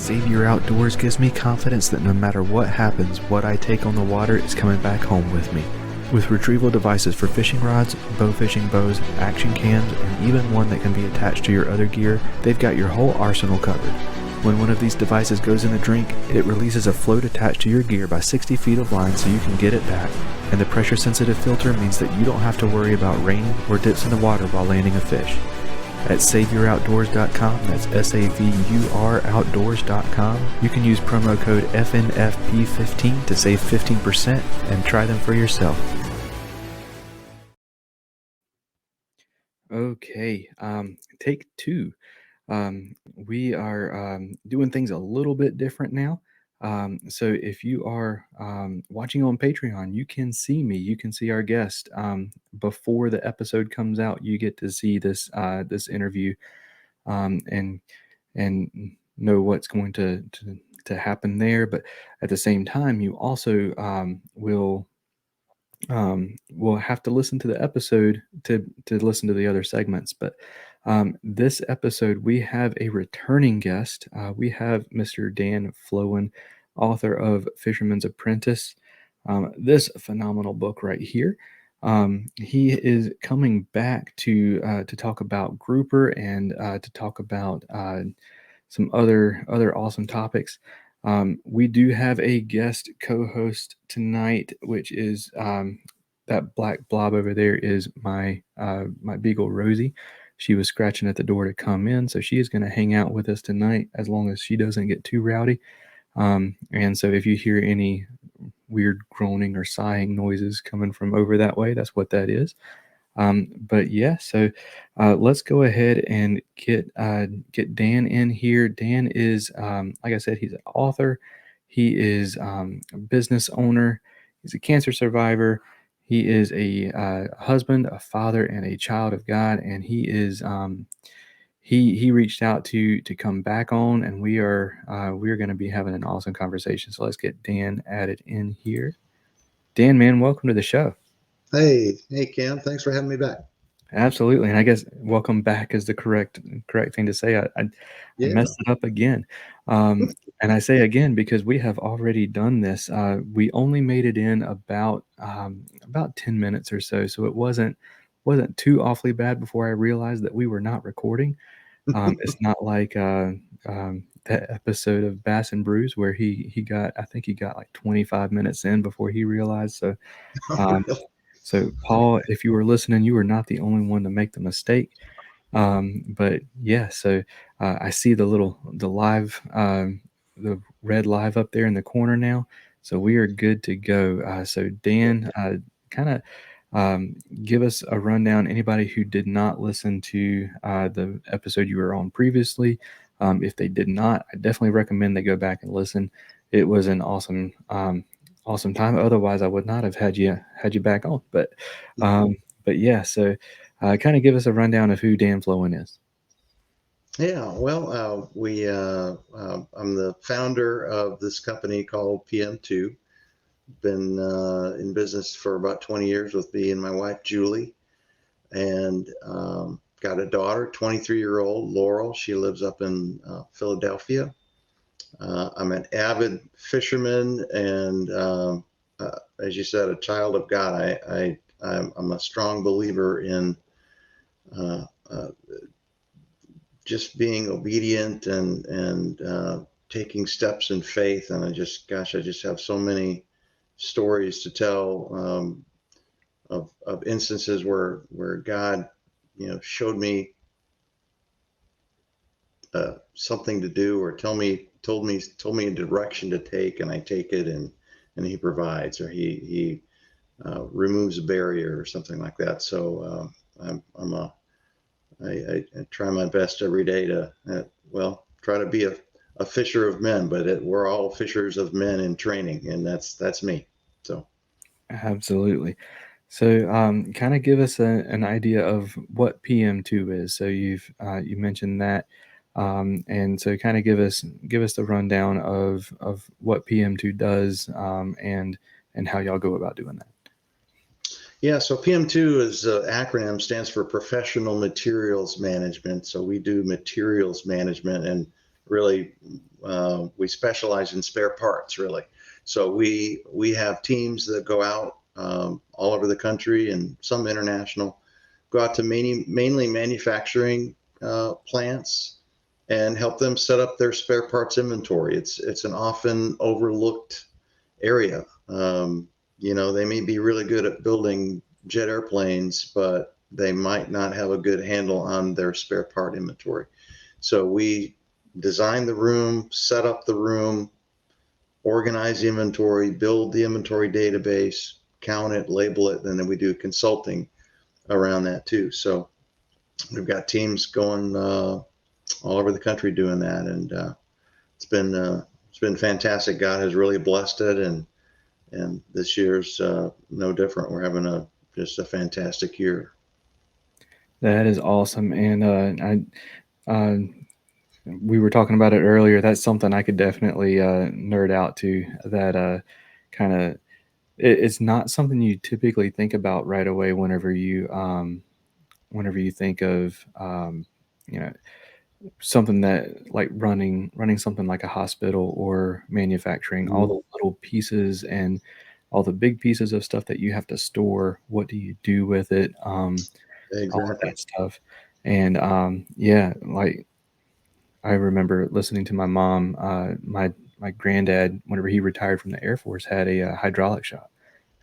Savior Outdoors gives me confidence that no matter what happens, what I take on the water is coming back home with me. With retrieval devices for fishing rods, bow fishing bows, action cams, and even one that can be attached to your other gear, they've got your whole arsenal covered. When one of these devices goes in the drink, it releases a float attached to your gear by 60 feet of line so you can get it back, and the pressure-sensitive filter means that you don't have to worry about rain or dips in the water while landing a fish. At SaviorOutdoors.com, that's SAVUR Outdoors.com, you can use promo code FNFP15 to save 15% and try them for yourself. Okay, take two. We are doing things a little bit different now. So if you are watching on Patreon, you can see me. You can see our guest before the episode comes out. You get to see this interview and know what's going to happen there. But at the same time, you also will have to listen to the episode to listen to the other segments. But this episode, we have a returning guest. We have Mr. Dan Floen, author of Fisherman's Apprentice, this phenomenal book right here. He is coming back to talk about grouper and to talk about some other awesome topics. We do have a guest co-host tonight, which is that black blob over there is my beagle Rosie. She was scratching at the door to come in, so she is going to hang out with us tonight as long as she doesn't get too rowdy. And so if you hear any weird groaning or sighing noises coming from over that way, that's what that is. But yeah, so let's go ahead and get Dan in here. Dan is, like I said, he's an author. He is a business owner. He's a cancer survivor. He is a husband, a father, and a child of God. And he is he reached out to come back on, and we are going to be having an awesome conversation. So let's get Dan added in here. Dan, man, welcome to the show. Hey, Cam. Thanks for having me back. Absolutely, and I guess welcome back is the correct thing to say. I messed it up again, and I say again because we have already done this. We only made it in about 10 minutes or so it wasn't too awfully bad before I realized that we were not recording. It's not like that episode of Bass and Brews where he got like 25 minutes in before he realized. So. So, Paul, if you were listening, you were not the only one to make the mistake. But yeah, so I see the live, the red live up there in the corner now. So we are good to go. So Dan, kind of give us a rundown. Anybody who did not listen to the episode you were on previously, if they did not, I definitely recommend they go back and listen. It was an awesome time. Otherwise, I would not have had you back on. But yeah. So, kind of give us a rundown of who Dan Floen is. Yeah. Well, I'm the founder of this company called PM2. Been in business for about 20 years with me and my wife Julie, and got a daughter, 23-year-old Laurel. She lives up in Philadelphia. I'm an avid fisherman and, as you said, a child of God. I'm a strong believer in just being obedient and taking steps in faith. And I just have so many stories to tell of instances where God, showed me something to do or told me a direction to take, and I take it, and he provides, or he removes a barrier or something like that. So I try my best every day to try to be a fisher of men, but we're all fishers of men in training, and that's me. So absolutely. So kind of give us an idea of what PM2 is. So you mentioned that. And so kind of give us the rundown of what PM2 does and how y'all go about doing that. Yeah, so PM2 is an acronym, stands for Professional Materials Management. So we do materials management, and really, we specialize in spare parts, really. So we have teams that go out all over the country and some international, go out to mainly manufacturing plants and help them set up their spare parts inventory. It's an often overlooked area. They may be really good at building jet airplanes, but they might not have a good handle on their spare part inventory. So we design the room, set up the room, organize the inventory, build the inventory database, count it, label it, and then we do consulting around that too. So we've got teams going all over the country doing that, and it's been fantastic. God has really blessed it, and this year's no different. We're having just a fantastic year. That is awesome. And we were talking about it earlier. That's something I could definitely nerd out to. That kind of it's not something you typically think about right away whenever you think of you know something that like running something like a hospital or manufacturing, all Mhm. the little pieces and all the big pieces of stuff that you have to store. What do you do with it? All of Exactly. that stuff. And yeah, like I remember listening to my mom. My granddad, whenever he retired from the Air Force, had a hydraulic shop,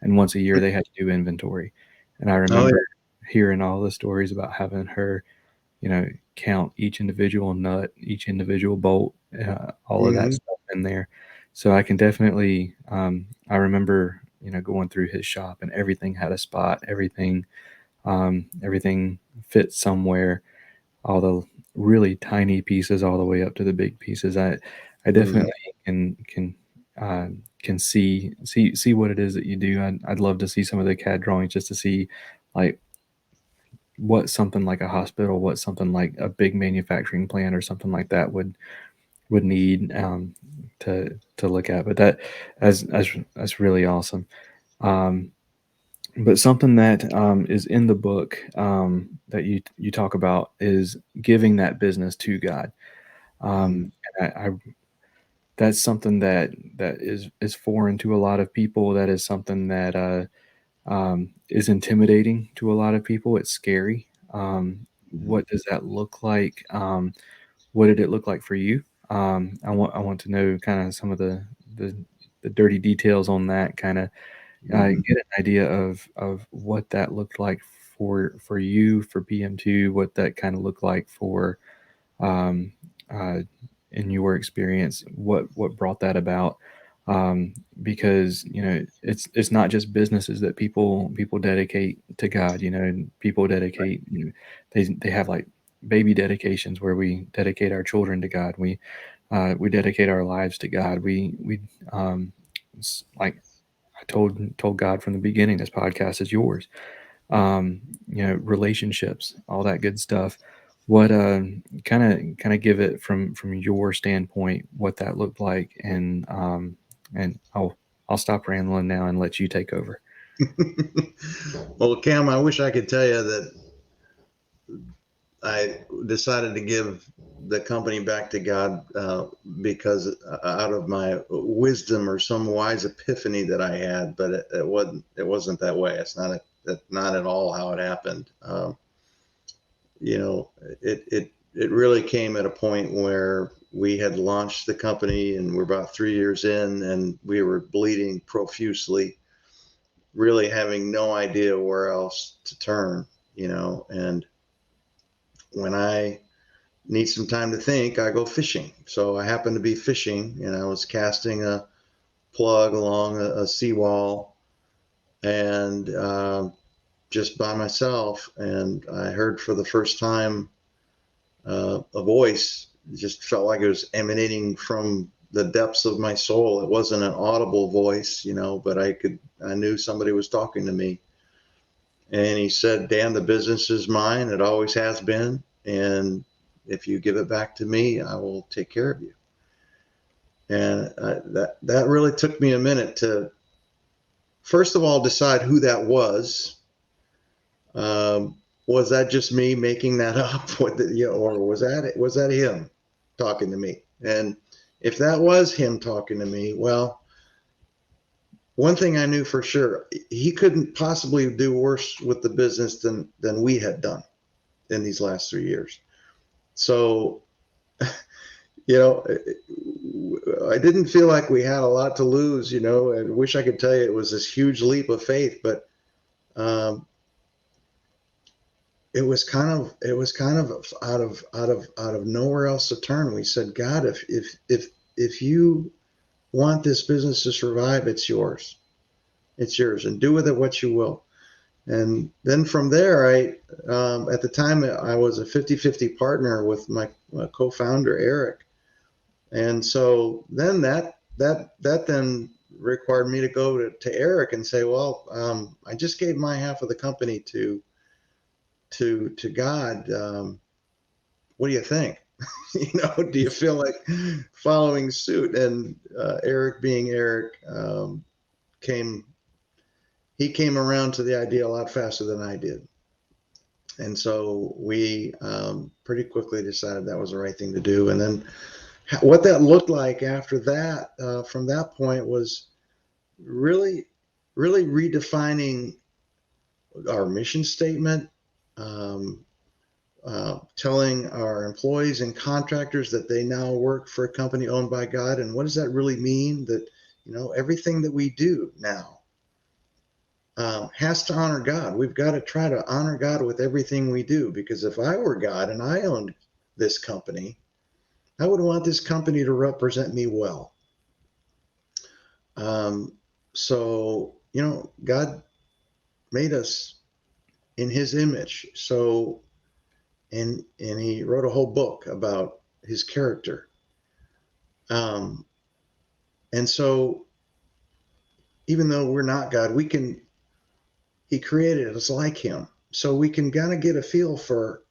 and once a year they had to do inventory. And I Oh remember yeah. hearing all the stories about having her, count each individual nut, each individual bolt, all of that Hmm. stuff in there. So I can definitely, I remember, going through his shop and everything had a spot, everything fit somewhere, all the really tiny pieces all the way up to the big pieces. I Hmm. definitely uh, can see what it is that you do. I'd love to see some of the CAD drawings just to see like what something like a hospital, what something like a big manufacturing plant or something like that would need to look at. But that's really awesome. Um, but something that is in the book that you talk about is giving that business to God. Hmm. I that's something that is foreign to a lot of people. That is something that is intimidating to a lot of people. It's scary. Hmm. What does that look like? What did it look like for you? I want to know kind of some of the, the dirty details on that. Kind of Hmm. get an idea of what that looked like for you for PM2. What that kind of looked like for um, uh, in your experience, what brought that about? Because it's not just businesses that people dedicate to God. People dedicate. They have like baby dedications where we dedicate our children to God. We dedicate our lives to God. We like I told God from the beginning, this podcast is yours. um, Relationships, all that good stuff. What kind of give it from your standpoint what that looked like, and I'll stop rambling now and let you take over. Well, Cam, I wish I could tell you that I decided to give the company back to God because out of my wisdom or some wise epiphany that I had, but it wasn't that way. It's not at all how it happened. You know, it really came at a point where we had launched the company and we're about 3 years in, and we were bleeding profusely, really having no idea where else to turn. And when I need some time to think, I go fishing. So I happened to be fishing, and I was casting a plug along a seawall, and just by myself. And I heard for the first time a voice. It just felt like it was emanating from the depths of my soul. It wasn't an audible voice, but I knew somebody was talking to me. And he said, Dan, the business is mine. It always has been. And if you give it back to me, I will take care of you. And that really took me a minute to, first of all, decide who that was. Was that just me making that up? Or was that him talking to me? And if that was him talking to me, well, one thing I knew for sure, he couldn't possibly do worse with the business than we had done in these last 3 years. So, you know, I didn't feel like we had a lot to lose, and I wish I could tell you it was this huge leap of faith, but um, it was kind of out of nowhere else to turn. We said, God, if you want this business to survive, it's yours. It's yours, and do with it what you will. And then from there, at the time I was a 50-50 partner with my co-founder Eric, and so then that then required me to go to Eric and say, well, I just gave my half of the company to God. What do you think? Do you feel like following suit? And Eric, being Eric, came he came around to the idea a lot faster than I did. And so we pretty quickly decided that was the right thing to do. And then what that looked like after that, from that point, was really, really redefining our mission statement, um, telling our employees and contractors that they now work for a company owned by God. And what does that really mean? That, everything that we do now has to honor God. We've got to try to honor God with everything we do, because if I were God and I owned this company, I would want this company to represent me well. Um, so, God made us in his image. So, and he wrote a whole book about his character. Um, and so even though we're not God, he created us like him. So we can kind of get a feel for,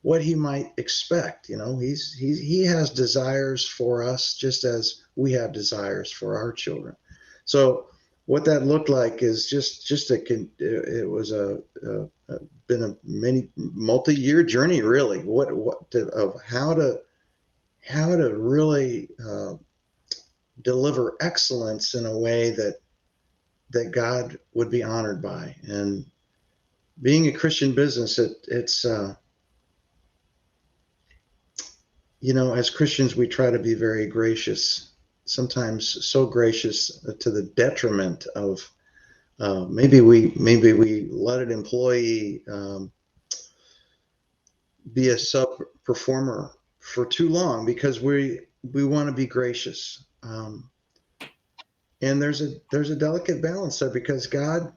what he might expect. He has desires for us just as we have desires for our children. So what that looked like is it was been a many multi-year journey, really. Of how to really deliver excellence in a way that God would be honored by. And being a Christian business, it's as Christians, we try to be very gracious, sometimes so gracious to the detriment of maybe we let an employee be a sub performer for too long because we want to be gracious. And there's a delicate balance there, because God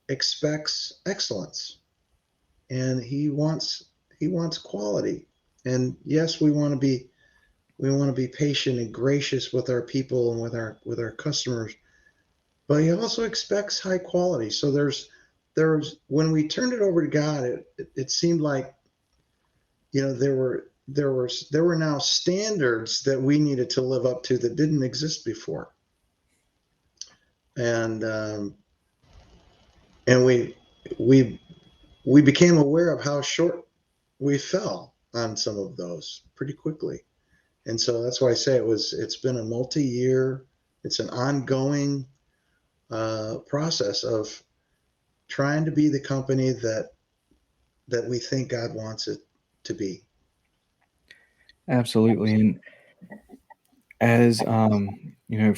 expects excellence, and he wants quality. And yes, we want to be patient and gracious with our people and with our customers, but he also expects high quality. So there's when we turned it over to God, it seemed like there were now standards that we needed to live up to that didn't exist before. And we we became aware of how short we fell on some of those pretty quickly. And so that's why I say it's been a multi-year, it's an ongoing process of trying to be the company that we think God wants it to be. Absolutely. And as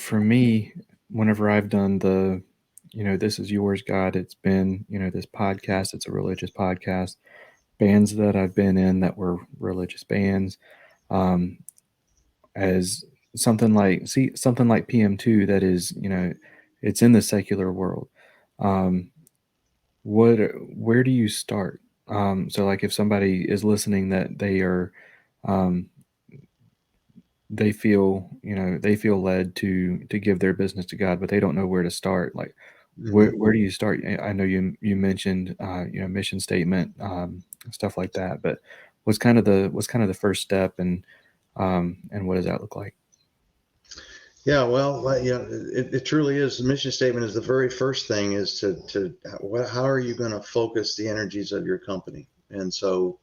for me, whenever I've done this is yours, God, it's been, this podcast, it's a religious podcast, bands that I've been in that were religious bands, um, as something like PM2 that is, it's in the secular world. Um, what Where do you start? So like if somebody is listening that um, they feel led to give their business to God, but they don't know where to start. Like, Mm-hmm. where do you start? I know you mentioned mission statement, stuff like that, but what's kind of the first step, and what does that look like? Yeah, well, it truly is. The mission statement is the very first thing, is how are you going to focus the energies of your company? And so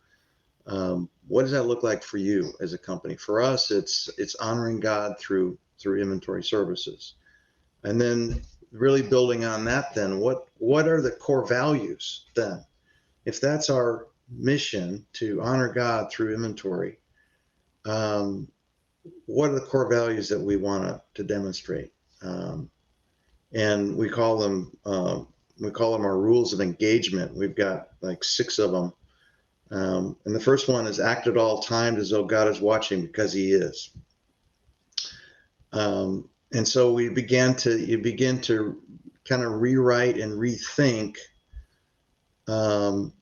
What does that look like for you as a company? For us, it's honoring God through inventory services, and then really building on that. Then what are the core values then? If that's our mission to honor God through inventory, um, what are the core values that we want to demonstrate? Um, and we call them our rules of engagement. We've got like 6 of them. And the first one is act at all times as though God is watching, because He is. And so you begin to kind of rewrite and rethink, um,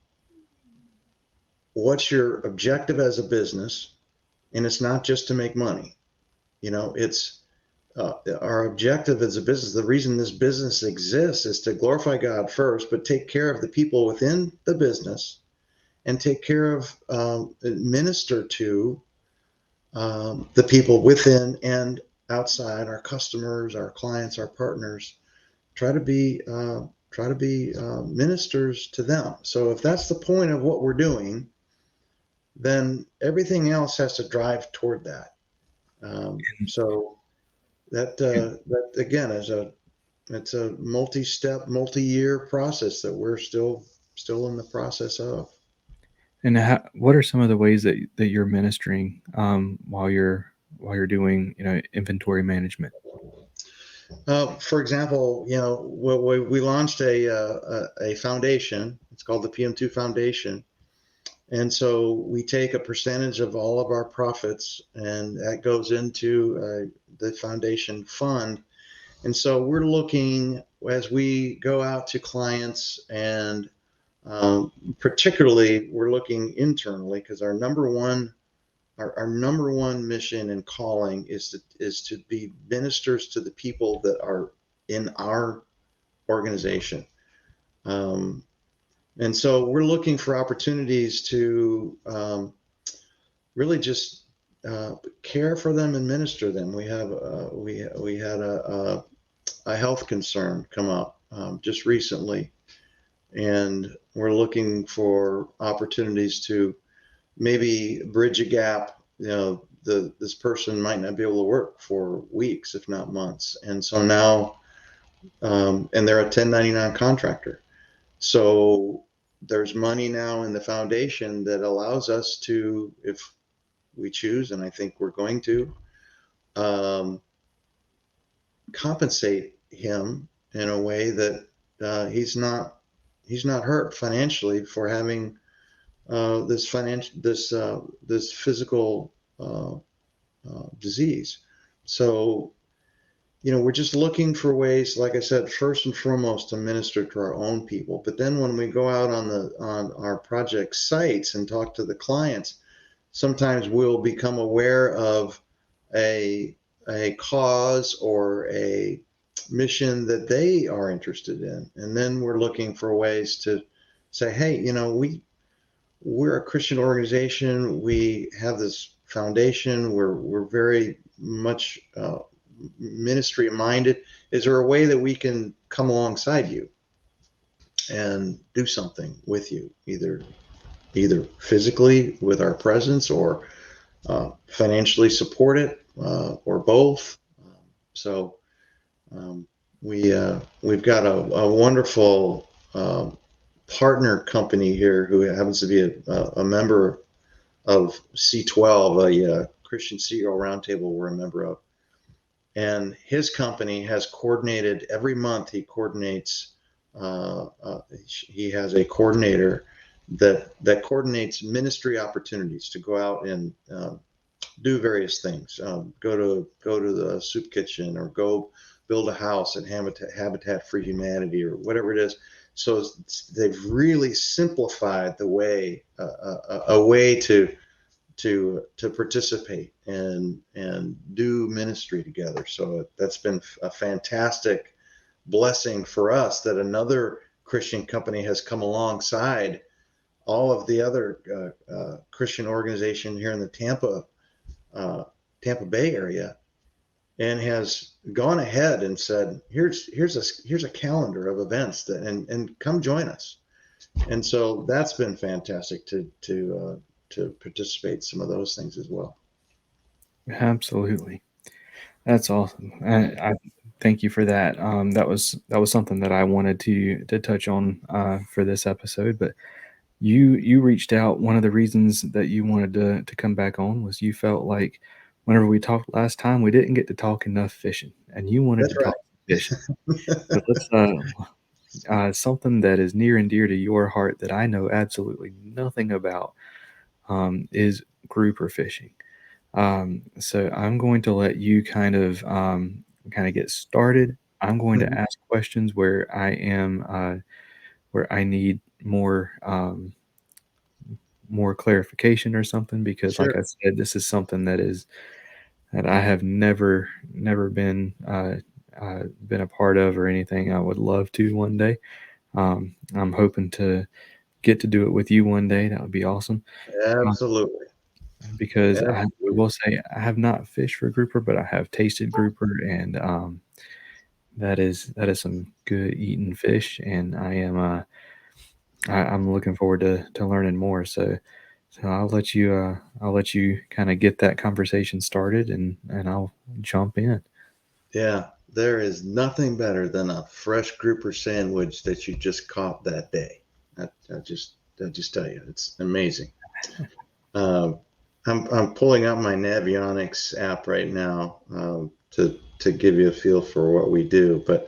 what's your objective as a business, and it's not just to make money. It's our objective as a business. The reason this business exists is to glorify God first, but take care of the people within the business, and take care of, minister to, the people within and outside, our customers, our clients, our partners. Try to be ministers to them. So if that's the point of what we're doing, then everything else has to drive toward that. So that again is it's a multi-step, multi-year process that we're still in the process of. And what are some of the ways that you're ministering while you're doing inventory management? For example, we launched a foundation. It's called the PM2 Foundation, and so we take a percentage of all of our profits, and that goes into the foundation fund. And so we're looking, as we go out to clients, and particularly we're looking internally, because our number one mission and calling is to be ministers to the people that are in our organization. Um, and so we're looking for opportunities to, really just care for them and minister them. We had a health concern come up, just recently, and we're looking for opportunities to maybe bridge a gap. This person might not be able to work for weeks, if not months, and so now, and they're a 1099 contractor. So there's money now in the foundation that allows us to, if we choose, and I think we're going to, um, compensate him in a way that he's not hurt financially for having this physical disease. So we're just looking for ways, like I said, first and foremost, to minister to our own people. But then when we go out on our project sites and talk to the clients, sometimes we'll become aware of a cause or a mission that they are interested in, and then we're looking for ways to say, hey, we're a Christian organization. We have this foundation. We're very much ministry minded. Is there a way that we can come alongside you and do something with you, either physically with our presence, or financially support it, or both? So we've got a wonderful partner company here who happens to be a member of C12, a Christian CEO Roundtable we're a member of. And his company has coordinated every month. He coordinates. He has a coordinator that coordinates ministry opportunities to go out and do various things. Go to the soup kitchen, or go build a house at Habitat for Humanity, or whatever it is. So they've really simplified the way, a way to participate and do ministry together. So that's been a fantastic blessing for us, that another Christian company has come alongside all of the other Christian organization here in the Tampa Bay area, and has gone ahead and said, here's a calendar of events and come join us. And so that's been fantastic to to participate in some of those things as well. Absolutely. That's awesome. I thank you for that. That was something that I wanted to touch on for this episode. But you reached out. One of the reasons that you wanted to come back on was you felt like whenever we talked last time, we didn't get to talk enough fishing, and you wanted That's to talk fishing. So let's something that is near and dear to your heart that I know absolutely nothing about is grouper fishing. So I'm going to let you kind of get started. I'm going to right. ask questions where where I need more clarification or something because, like I Sure. said, this is something that I have never been a part of or anything. I would love to one day. I'm hoping to get to do it with you one day. That would be awesome. Uh, Absolutely. because I Absolutely. will say I have not fished for grouper, but I have tasted grouper, and that is some good eating fish, and I'm looking forward to learning more. So I'll let you kind of get that conversation started, and I'll jump in. Yeah. There is nothing better than a fresh grouper sandwich that you just caught that day. I just tell you, it's amazing. Um, I'm pulling out my Navionics app right now to give you a feel for what we do. But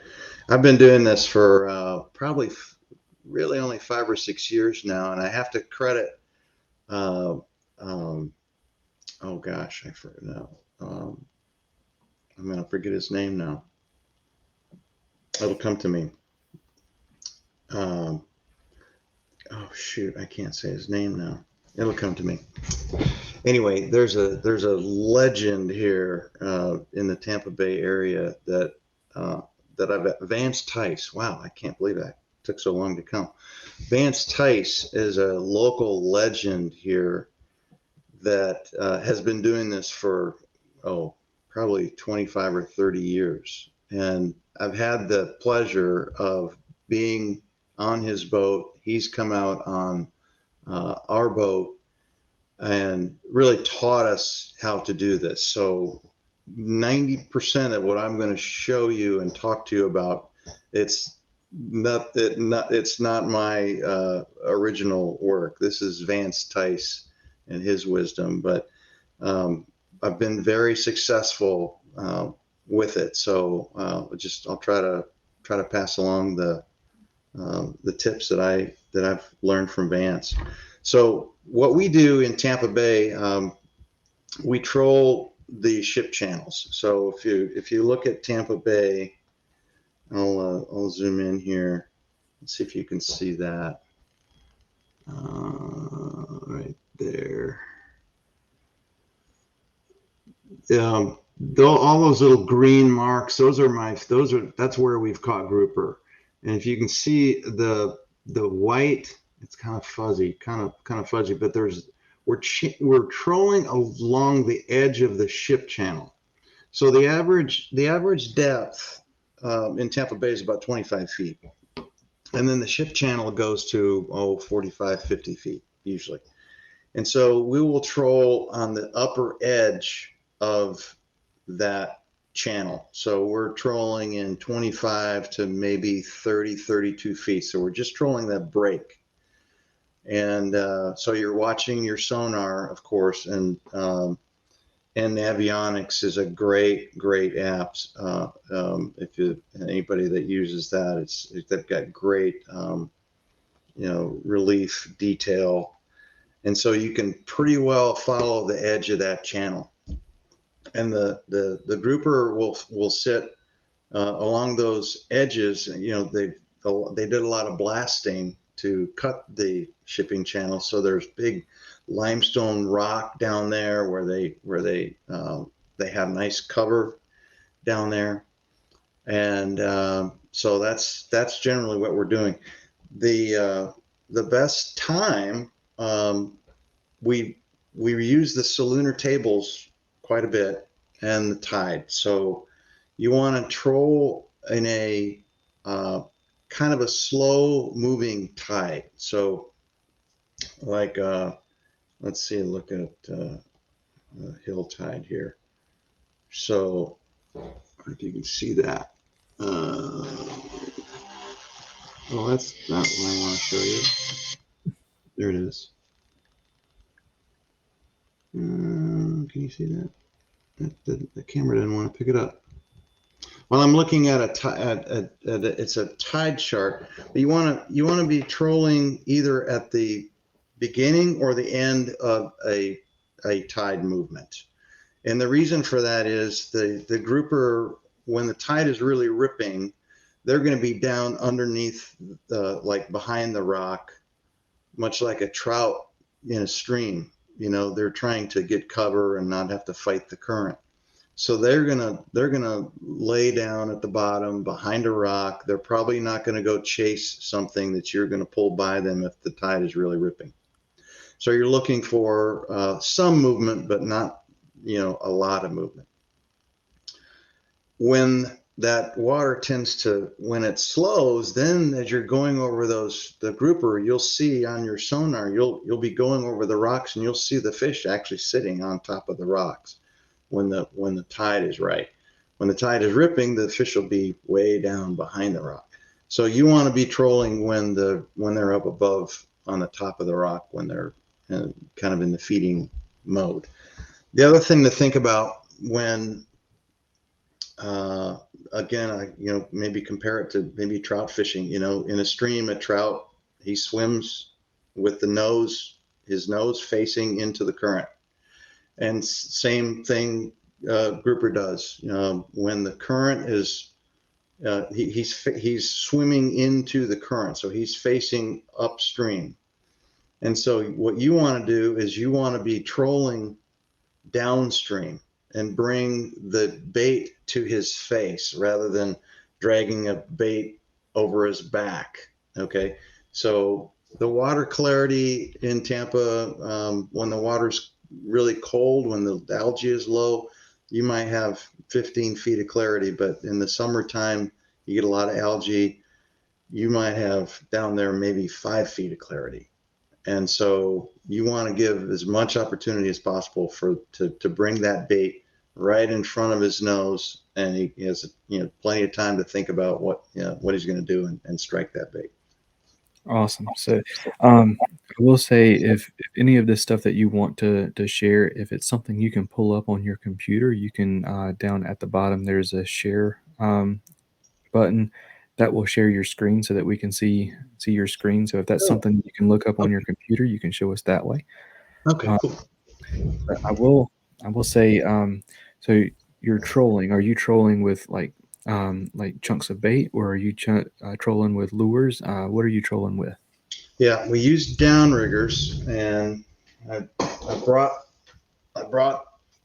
I've been doing this for probably really only 5 or 6 years now, and I have to credit. Uh, um, oh gosh, I forget now. Um, I'm gonna forget his name now. It'll come to me. Um, oh shoot, I can't say his name now. It'll come to me. Anyway, there's a legend here in the Tampa Bay area uh, that I've Vance Tice. Wow, I can't believe that took so long to come. Vance Tice is a local legend here that has been doing this for probably 25 or 30 years, and I've had the pleasure of being on his boat. He's come out on our boat and really taught us how to do this. So 90% of what I'm going to show you and talk to you about, it's it's not my original work. This is Vance Tice and his wisdom, but um, I've been very successful with it. So I'll try to pass along the tips that I've learned from Vance. So what we do in Tampa Bay, we troll the ship channels. So if you look at Tampa Bay, I'll zoom in here. Let's see if you can see that right there. All those little green marks, that's where we've caught grouper. And if you can see the white, it's kind of fuzzy, but we're trolling along the edge of the ship channel. So the average depth in Tampa Bay is about 25 feet, and then the ship channel goes to 45, 50 feet usually. And so we will troll on the upper edge of that channel. So we're trolling in 25 to maybe 30, 32 feet. So we're just trolling that break. And so you're watching your sonar, of course, and Navionics is a great app. If anybody that uses that, they've got great relief detail, and so you can pretty well follow the edge of that channel. And the grouper will sit along those edges. They did a lot of blasting to cut the shipping channel, so there's big limestone rock down there where they have nice cover down there, and so that's generally what we're doing. The best time, we we use the solunar tables quite a bit and the tide. So you want to troll in a uh, kind of a slow moving tide. So like let's see, look at hill tide here. So if you can see that. Well, that's not what I want to show you. There it is. Can you see that? The camera didn't want to pick it up. Well, I'm looking at it's a tide chart. But you want to be trolling either at the beginning or the end of a tide movement. And the reason for that is the grouper, when the tide is really ripping, they're going to be down underneath like behind the rock, much like a trout in a stream. They're trying to get cover and not have to fight the current. So they're gonna lay down at the bottom behind a rock. They're probably not going to go chase something that you're going to pull by them if the tide is really ripping. So you're looking for some movement, but not a lot of movement. When that water when it slows, then as you're going over the grouper, you'll see on your sonar, you'll be going over the rocks and you'll see the fish actually sitting on top of the rocks when the tide is right. When the tide is ripping, the fish will be way down behind the rock. So you want to be trolling when they're up above on the top of the rock, when they're kind of in the feeding mode. The other thing to think about when again, maybe compare it to maybe trout fishing. In a stream, a trout, he swims with his nose facing into the current. And same thing grouper does. When the current is, he's swimming into the current, so he's facing upstream. And so what you want to do is you want to be trolling downstream and bring the bait to his face rather than dragging a bait over his back. Okay, so the water clarity in Tampa, when the water's really cold, when the algae is low, you might have 15 feet of clarity, but in the summertime, you get a lot of algae. You might have down there maybe 5 feet of clarity. And so you want to give as much opportunity as possible to bring that bait right in front of his nose, and he has plenty of time to think about what he's going to do and strike that bait. Awesome. So, I will say if any of this stuff that you want to share, if it's something you can pull up on your computer, you can down at the bottom there's a share button that will share your screen so that we can see your screen. So if that's Oh, something you can look up on your computer, you can show us that way. okay, Uh, cool. but I will say, so you're trolling. Are you trolling with like chunks of bait, or are you trolling with lures? What are you trolling with? Yeah, we use downriggers, and I brought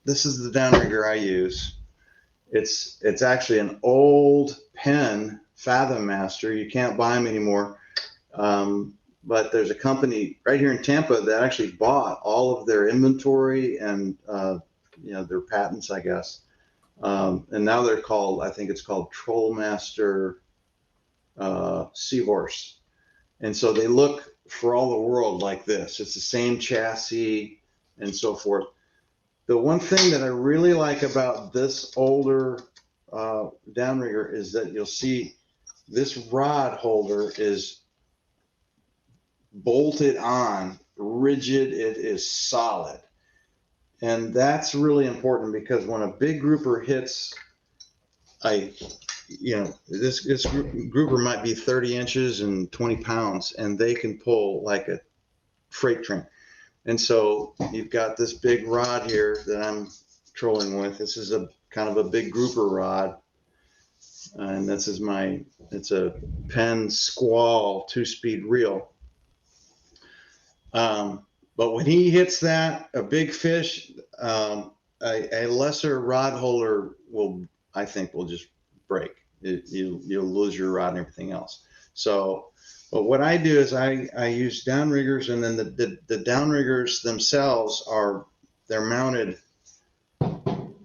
this is the downrigger I use. It's actually an old Penn Fathom Master. You can't buy them anymore. But there's a company right here in Tampa that actually bought all of their inventory and their patents, I guess. And now I think it's called Trollmaster Seahorse. And so they look for all the world like this. It's the same chassis and so forth. The one thing that I really like about this older downrigger is that you'll see this rod holder is bolted on, rigid, it is solid. And that's really important because when a big grouper hits, this grouper might be 30 inches and 20 pounds, and they can pull like a freight train. And so you've got this big rod here that I'm trolling with. This is a kind of a big grouper rod. And it's a Penn Squall 2-speed reel. But when he hits that, a big fish, a lesser rod holder I think will just break. You'll lose your rod and everything else. So, but what I do is I use downriggers, and then the downriggers themselves they're mounted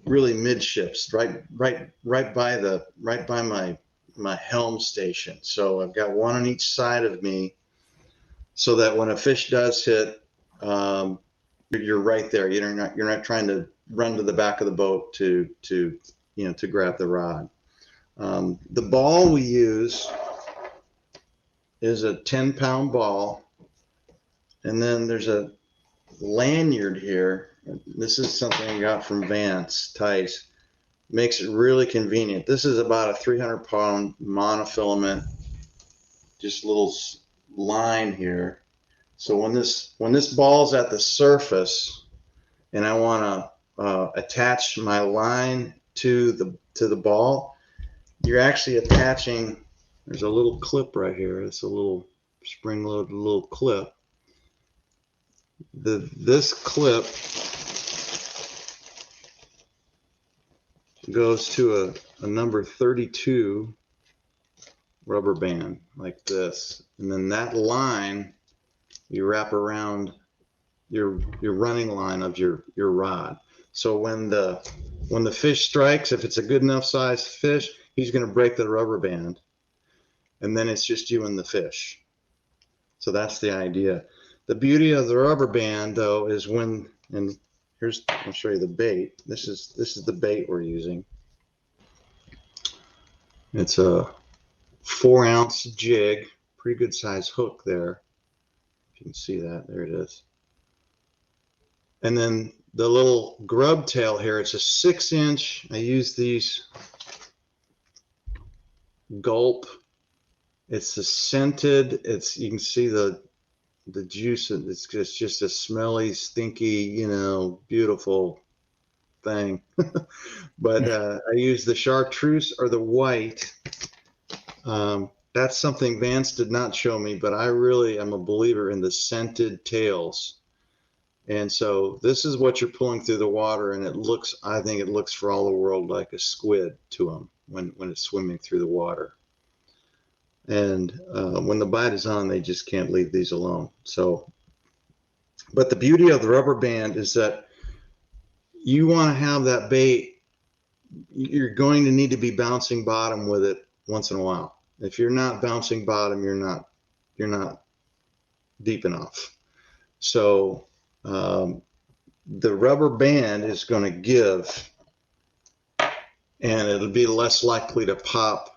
really midships, right by my helm station. So I've got one on each side of me, so that when a fish does hit, you're right there. You're not trying to run to the back of the boat to grab the rod. The ball we use is a 10-pound ball, and then there's a lanyard here. This is something I got from Vance Tice. Makes it really convenient. This is about a 300-pound monofilament, just little line here. So when this ball's at the surface, and I want to attach my line to the ball, you're actually attaching. There's a little clip right here. It's a little spring-loaded little clip. This clip goes to a number 32 rubber band like this, and then that line you wrap around your running line of your rod. So when the fish strikes, if it's a good enough sized fish, he's going to break the rubber band, and then it's just you and the fish. So that's the idea. The beauty of the rubber band, though, is when, and I'll show you the bait. This is the bait we're using. It's a 4-ounce jig, pretty good size hook there. If you can see that, there it is. And then the little grub tail here, it's a 6-inch. I use these Gulp. It's a scented. You can see the juice. It's just a smelly, stinky, beautiful thing. But I use the chartreuse or the white. That's something Vance did not show me, but I really am a believer in the scented tails. And so this is what you're pulling through the water, and I think it looks for all the world like a squid to them when it's swimming through the water. And when the bite is on, they just can't leave these alone. So, but the beauty of the rubber band is that you want to have that bait. You're going to need to be bouncing bottom with it once in a while. If you're not bouncing bottom, you're not deep enough. So the rubber band is going to give, and it'll be less likely to pop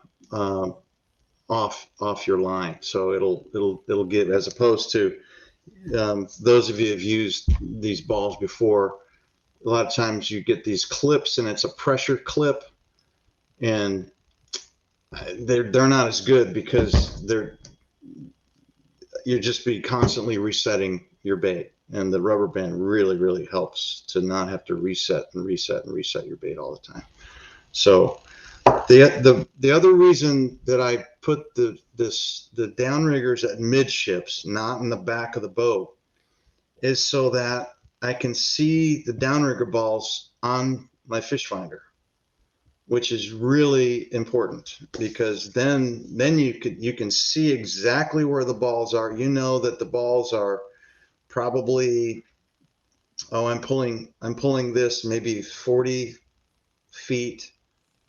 off your line. So it'll give, as opposed to those of you who've used these balls before. A lot of times you get these clips, and it's a pressure clip, and they're not as good because you just be constantly resetting your bait, and the rubber band really helps to not have to reset your bait all the time. So the other reason that I put the downriggers at midships, not in the back of the boat, is so that I can see the downrigger balls on my fish finder, which is really important, because then you can see exactly where the balls are. You know that the balls are probably, I'm pulling this maybe 40 feet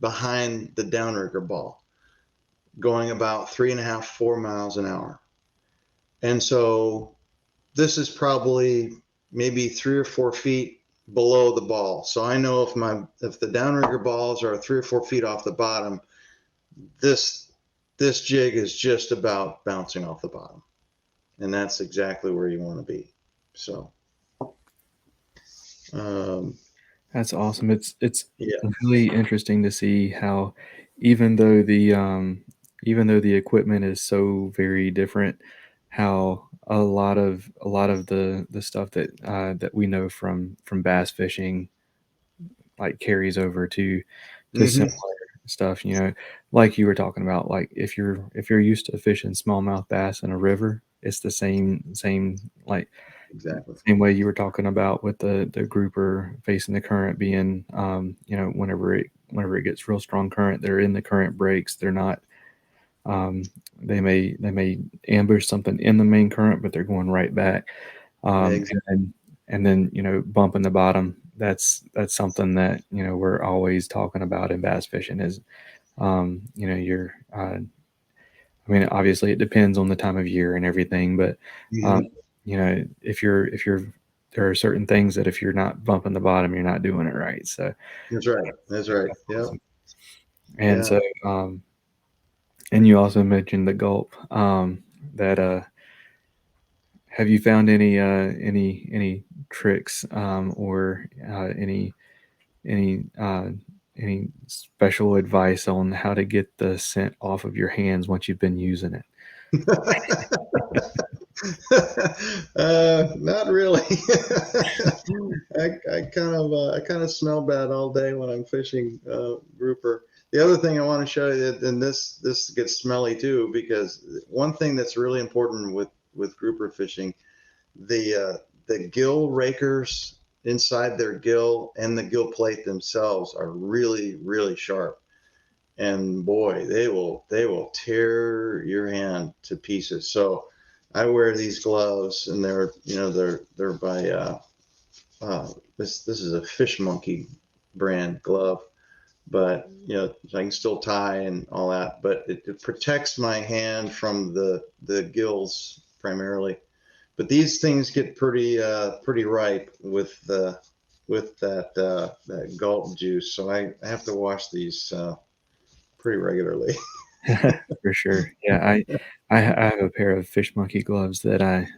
behind the downrigger ball, going about 3.5, 4 miles an hour. And so this is probably maybe 3 or 4 feet below the ball. So I know if the downrigger balls are 3 or 4 feet off the bottom, this jig is just about bouncing off the bottom. And that's exactly where you want to be. So that's awesome. It's yeah. really interesting to see how even though the equipment is so very different, how a lot of the stuff that we know from bass fishing like carries over to Mm-hmm. similar stuff. Like you were talking about, like if you're used to fishing smallmouth bass in a river, it's the same like Exactly. same way you were talking about with the grouper facing the current being, whenever it gets real strong current, they're in the current breaks. They're not. They may ambush something in the main current, but they're going right back. Exactly. And then bumping the bottom. That's something that we're always talking about in bass fishing is, you're. I mean, obviously it depends on the time of year and everything, but Mm-hmm. if you're there are certain things that if you're not bumping the bottom, you're not doing it right. So That's right. That's right. that's Yeah. awesome. And Yeah. so, and you also mentioned the gulp. That have you found any tricks or any any special advice on how to get the scent off of your hands once you've been using it? Not really. I kind of smell bad all day when I'm fishing grouper. The other thing I want to show you, and this gets smelly too, because one thing that's really important with grouper fishing, the gill rakers inside their gill and the gill plate themselves are really sharp, and boy, they will tear your hand to pieces. So I wear these gloves, and they're by this is a Fish Monkey brand glove, but I can still tie and all that, but it protects my hand from the gills primarily. But these things get pretty ripe with that gulp juice, so I have to wash these pretty regularly. For sure. Yeah, I have a pair of Fish Monkey gloves that I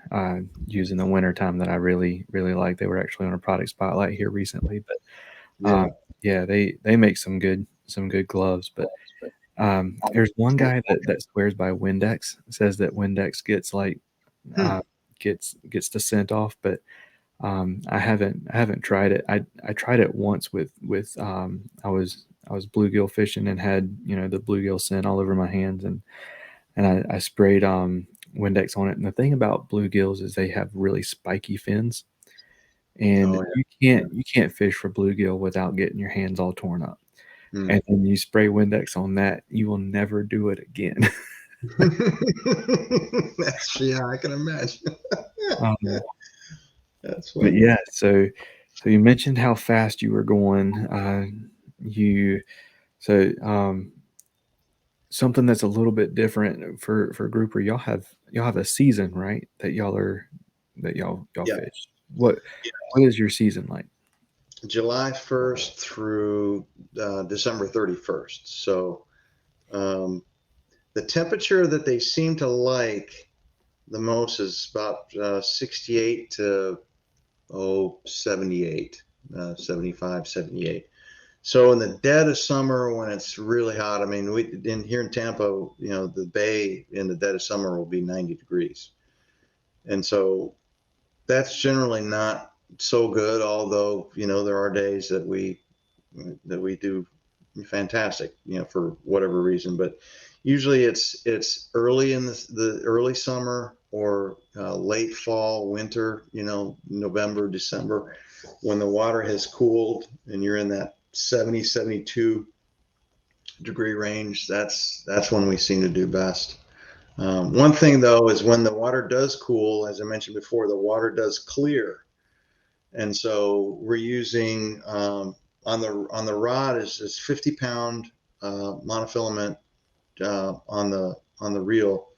use in the wintertime that I really like. They were actually on a product spotlight here recently, but Yeah. yeah, they make some good gloves. But there's one guy that swears by Windex, says that Windex gets like Hmm. uh, gets the scent off, but I haven't tried it. I tried it once with I was bluegill fishing and had the bluegill scent all over my hands, and I sprayed Windex on it. And the thing about bluegills is they have really spiky fins, and Oh you can't fish for bluegill without getting your hands all torn up. yeah. Hmm. And then you spray Windex on that, you will never do it again. Yeah, I can imagine. um, That's but funny. yeah, so you mentioned how fast you were going. You so something that's a little bit different for grouper. Y'all have a season, right? That y'all Yeah. fish. What is your season like? July 1st through December 31st. So um, the temperature that they seem to like the most is about 68 to 78, 75, 78. So in the dead of summer when it's really hot, I mean, here in Tampa, the bay in the dead of summer will be 90 degrees. And so that's generally not so good, although, there are days that we do fantastic, for whatever reason. But usually it's early in the early summer or late fall, winter, November, December, when the water has cooled and you're in that 70, 72 degree range. That's when we seem to do best. One thing though is when the water does cool, as I mentioned before, the water does clear, and so we're using on the rod is 50-pound monofilament on the reel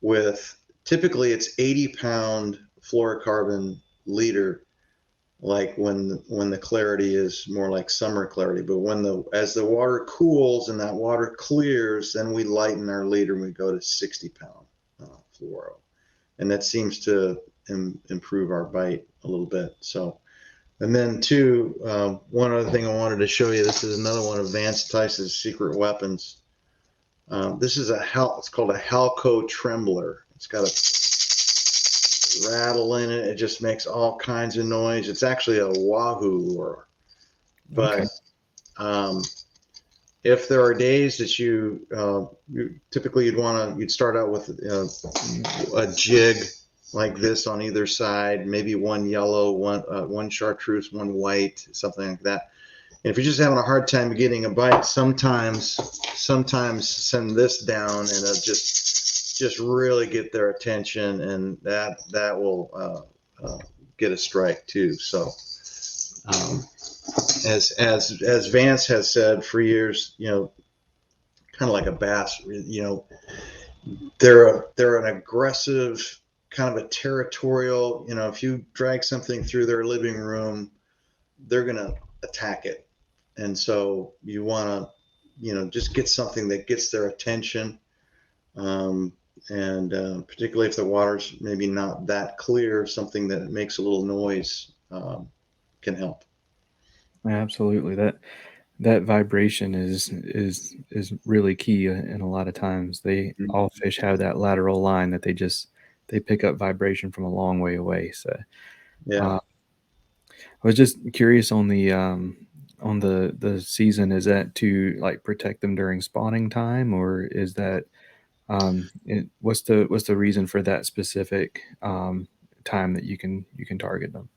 with typically it's 80-pound fluorocarbon leader, like when the clarity is more like summer clarity. But as the water cools and that water clears, then we lighten our leader and we go to 60-pound fluoro, and that seems to improve our bite a little bit. So, and then two, one other thing I wanted to show you. This is another one of Vance Tice's secret weapons. This is it's called a Halco trembler. It's got a rattle in it. It just makes all kinds of noise. It's actually a wahoo lure. Okay. But um, if there are days that typically you'd start out with a jig like this on either side, maybe one yellow, one chartreuse, one white, something like that. And if you're just having a hard time getting a bite, sometimes send this down and it'll just really get their attention, and that will get a strike too. So um, as Vance has said for years, kind of like a bass, they're an aggressive kind of a territorial, if you drag something through their living room, they're going to attack it. And so you want to, just get something that gets their attention. Um, and particularly if the water's maybe not that clear, something that makes a little noise can help. Absolutely. That vibration is really key, and a lot of times all fish have that lateral line that they pick up vibration from a long way away. So Yeah. uh, I was just curious on the season. Is that to like protect them during spawning time, or is that what's the reason for that specific time that you can target them?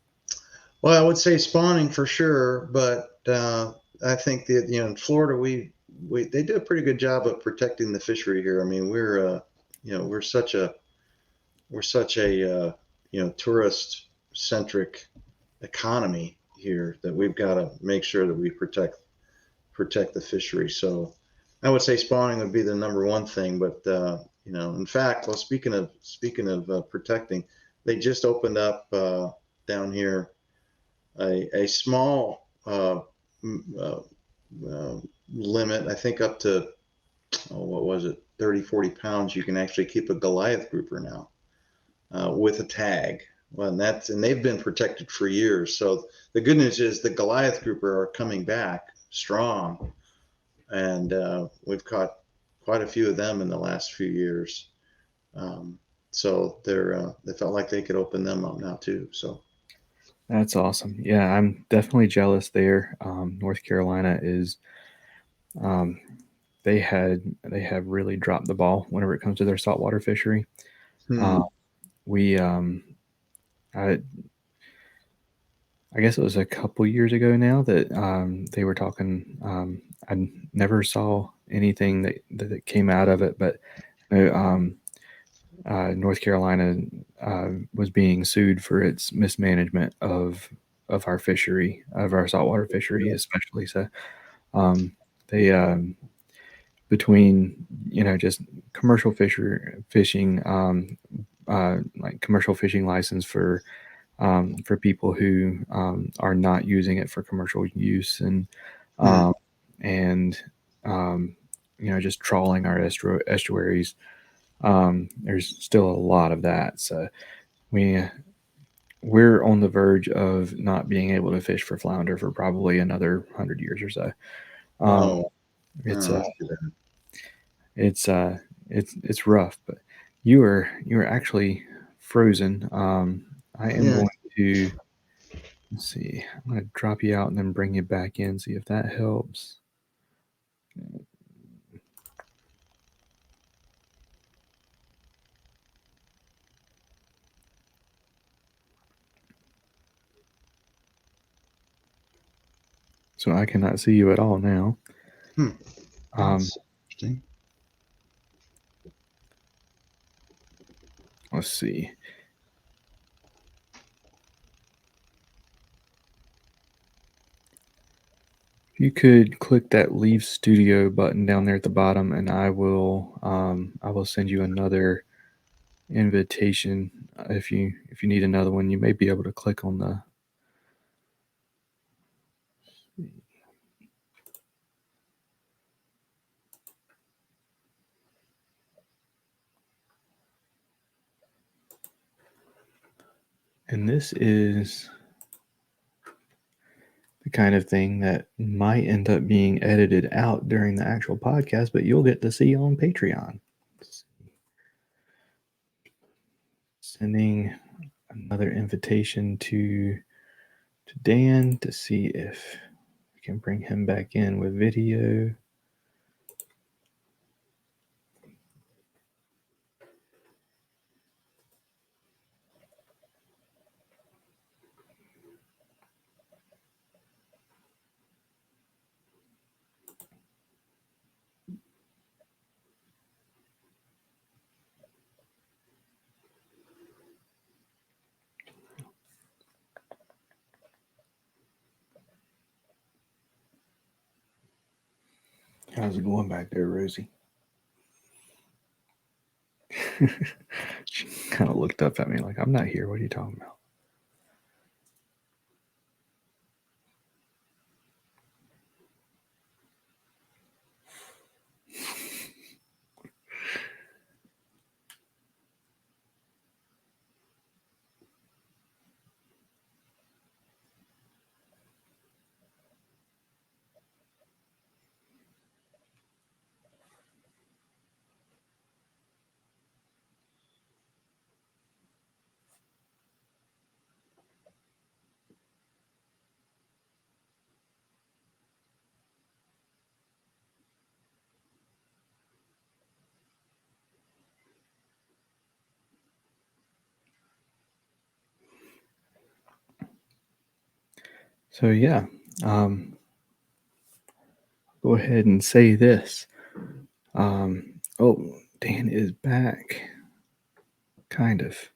Well, I would say spawning for sure, but I think that in Florida we they do a pretty good job of protecting the fishery here. I mean, we're such a tourist centric economy here that we've got to make sure that we protect the fishery. So I would say spawning would be the number one thing. But in fact, well, speaking of protecting, they just opened up down here a small uh, uh, limit. I think up to what was it, 30, 40 pounds. You can actually keep a Goliath grouper now with a tag. Well, and they've been protected for years. So the good news is the Goliath grouper are coming back strong, and we've caught quite a few of them in the last few years. So they felt like they could open them up now too. So That's awesome. Yeah, I'm definitely jealous there. North Carolina is um, they have really dropped the ball whenever it comes to their saltwater fishery. Uh, hmm. we I I guess it was a couple years ago now that they were talking. I never saw anything that came out of it, but North Carolina was being sued for its mismanagement of our fishery, of our saltwater fishery, especially. So they between just commercial fishing, like commercial fishing license for people who are not using it for commercial use, Hmm. um, and um, just trawling our estuaries. There's still a lot of that, so we we're on the verge of not being able to fish for flounder for probably another 100 years or so. Um, Oh, it's oh, that's too bad. it's it's rough, but you are actually frozen. I am Yeah. going to let's see. I'm going to drop you out and then bring you back in. See if that helps. So I cannot see you at all now. Hmm. Um, That's interesting. let's see. If you could click that Leave Studio button down there at the bottom, and I will send you another invitation. If you need another one, you may be able to click on the. And this is the kind of thing that might end up being edited out during the actual podcast, but you'll get to see on Patreon. Sending another invitation to Dan to see if we can bring him back in with video. How's it going back there, Rosie? kind of looked up at me like, I'm not here. What are you talking about? So yeah, go ahead and say this. Oh, Dan is back. Kind of.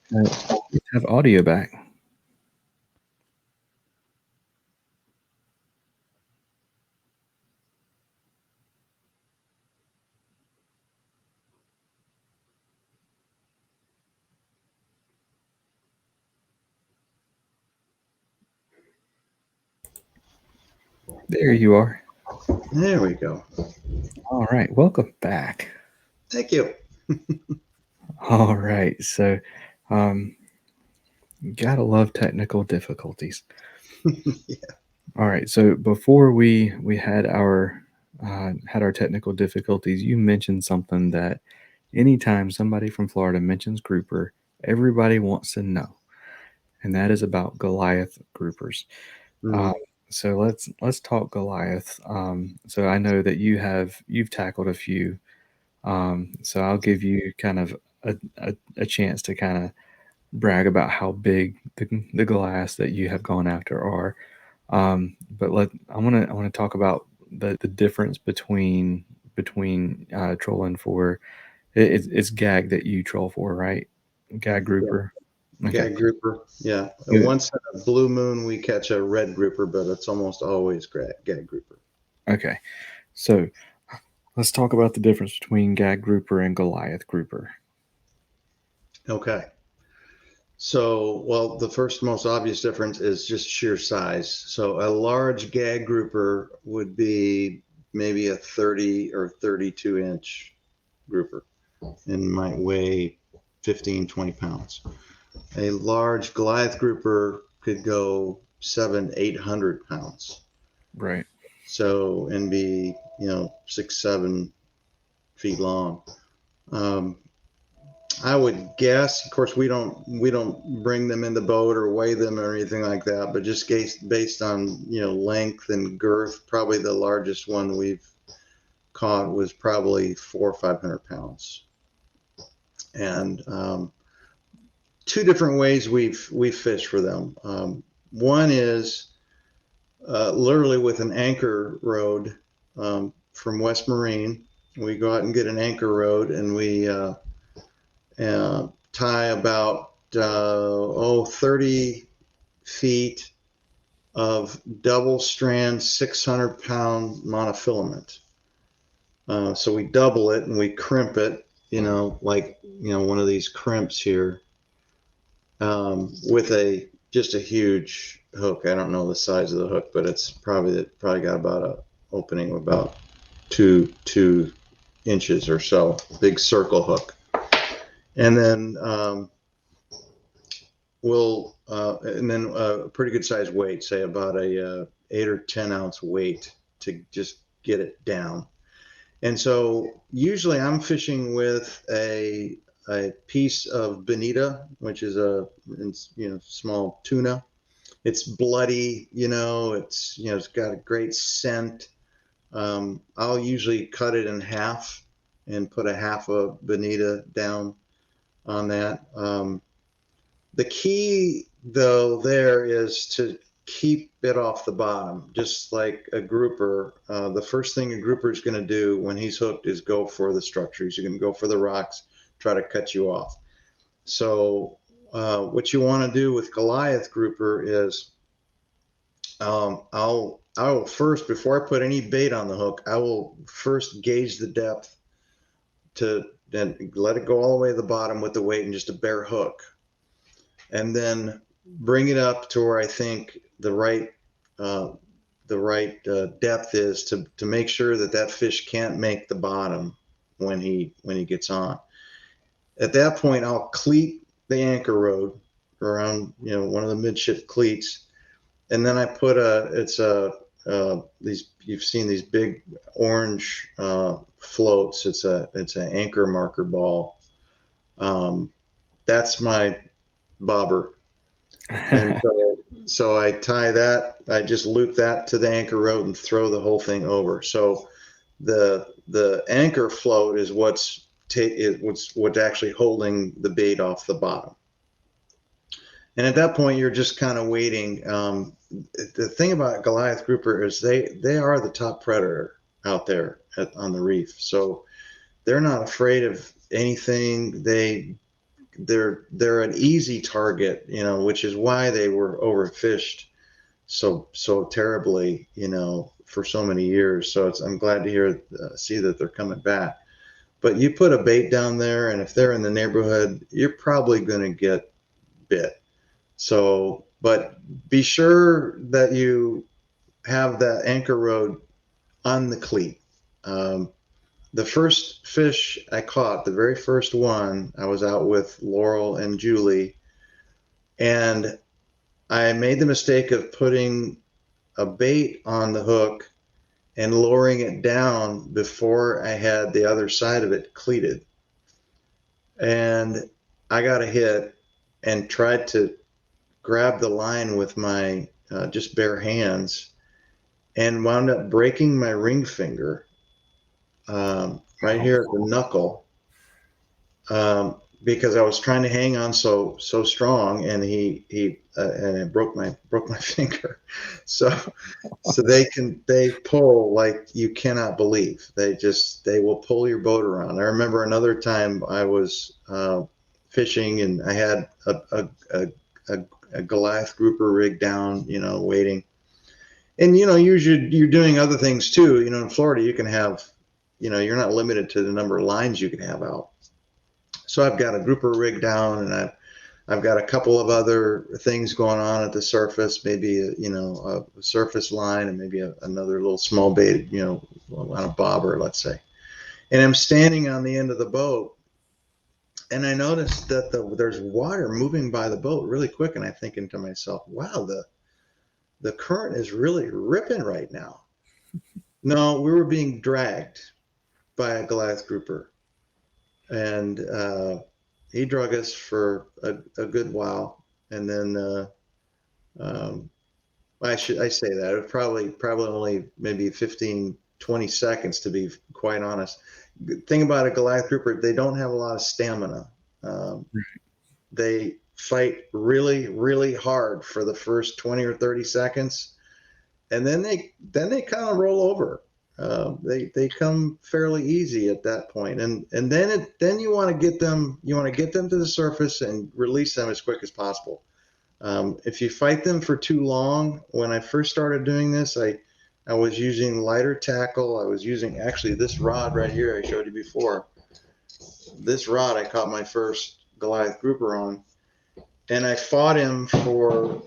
Let's have audio back. There you are. There we go. All right. Welcome back. Thank you. All right. So, um, gotta love technical difficulties. Yeah. All right. So before we had our technical difficulties, you mentioned something that anytime somebody from Florida mentions grouper, everybody wants to know, and that is about Goliath groupers. Uh, Mm. so let's talk Goliath. So I know that you've tackled a few. So I'll give you kind of a chance to kind of brag about how big the glass that you have gone after are. But I want to talk about the difference between trolling for it's gag that you troll for, right? Gag Yeah. grouper. Okay, Gag grouper. Yeah. And good. once in a blue moon, we catch a red grouper, but it's almost always gag grouper. Okay, so let's talk about the difference between gag grouper and Goliath grouper. Okay. So, well, the first most obvious difference is just sheer size. So, a large gag grouper would be maybe a 30 or 32-inch grouper and might weigh 15, 20 pounds. A large Goliath grouper could go 800 pounds. Right. So, and be, 6, 7 feet long. Um, I would guess, of course, we don't bring them in the boat or weigh them or anything like that, but just based on length and girth, probably the largest one we've caught was probably 400 or 500 pounds. And two different ways we've fished for them. One is literally with an anchor rode from West Marine. We go out and get an anchor rode, and we tie about 30 feet of double strand 600-pound monofilament. So we double it and we crimp it, like one of these crimps here, with just a huge hook. I don't know the size of the hook, but it's probably got about a opening of about two inches or so. Big circle hook, and then and then a pretty good sized weight, say about a 8 or 10 ounce weight to just get it down. And so usually I'm fishing with a piece of bonita, which is a small tuna. It's bloody, it's got a great scent. I'll usually cut it in half and put a half a bonita down on that. The key, though, there is to keep it off the bottom, just like a grouper. The first thing a grouper is going to do when he's hooked is go for the structures. He's going to go for the rocks, try to cut you off. So what you want to do with Goliath grouper is I will first, before I put any bait on the hook, I will first gauge the depth to then let it go all the way to the bottom with the weight and just a bare hook, and then bring it up to where I think the right depth is to make sure that that fish can't make the bottom when he gets on. At that point, I'll cleat the anchor rod around one of the midship cleats, and then I put these, you've seen these big orange floats. It's an anchor marker ball. That's my bobber. And so I tie that, I just loop that to the anchor rod and throw the whole thing over. So the anchor float is what's actually holding the bait off the bottom. And at that point, you're just kind of waiting. The thing about Goliath grouper is they are the top predator out there on the reef. So they're not afraid of anything. They're an easy target, which is why they were overfished so terribly, for so many years. So I'm glad to see that they're coming back. But you put a bait down there, and if they're in the neighborhood, you're probably going to get bit. So, but be sure that you have that anchor rod on the cleat. The first fish I caught, the very first one, I was out with Laurel and Julie, and I made the mistake of putting a bait on the hook and lowering it down before I had the other side of it cleated. And I got a hit and tried to grab the line with my just bare hands and wound up breaking my ring finger right here at the knuckle, because I was trying to hang on so strong, and and it broke my finger. So they pull like you cannot believe. They will pull your boat around. I remember another time I was fishing, and I had a Goliath grouper rig down, waiting. And, usually you're doing other things too. In Florida, you can have, you're not limited to the number of lines you can have out. So I've got a grouper rig down, and I've got a couple of other things going on at the surface, maybe, a surface line, and maybe another little small bait, on a bobber, let's say. And I'm standing on the end of the boat, and I noticed that there's water moving by the boat really quick. And I'm thinking to myself, wow, the current is really ripping right now. No, we were being dragged by a Goliath grouper, and he drug us for a good while. And then I say that it was probably only maybe 15-20 seconds, to be quite honest. The thing about a Goliath grouper, they don't have a lot of stamina. They fight really, really hard for the first 20 or 30 seconds, and then they kind of roll over. They come fairly easy at that point, and then you want to get them to the surface and release them as quick as possible. If you fight them for too long, when I first started doing this, I was using lighter tackle. I was using actually this rod right here I showed you before. This rod I caught my first Goliath grouper on, and I fought him for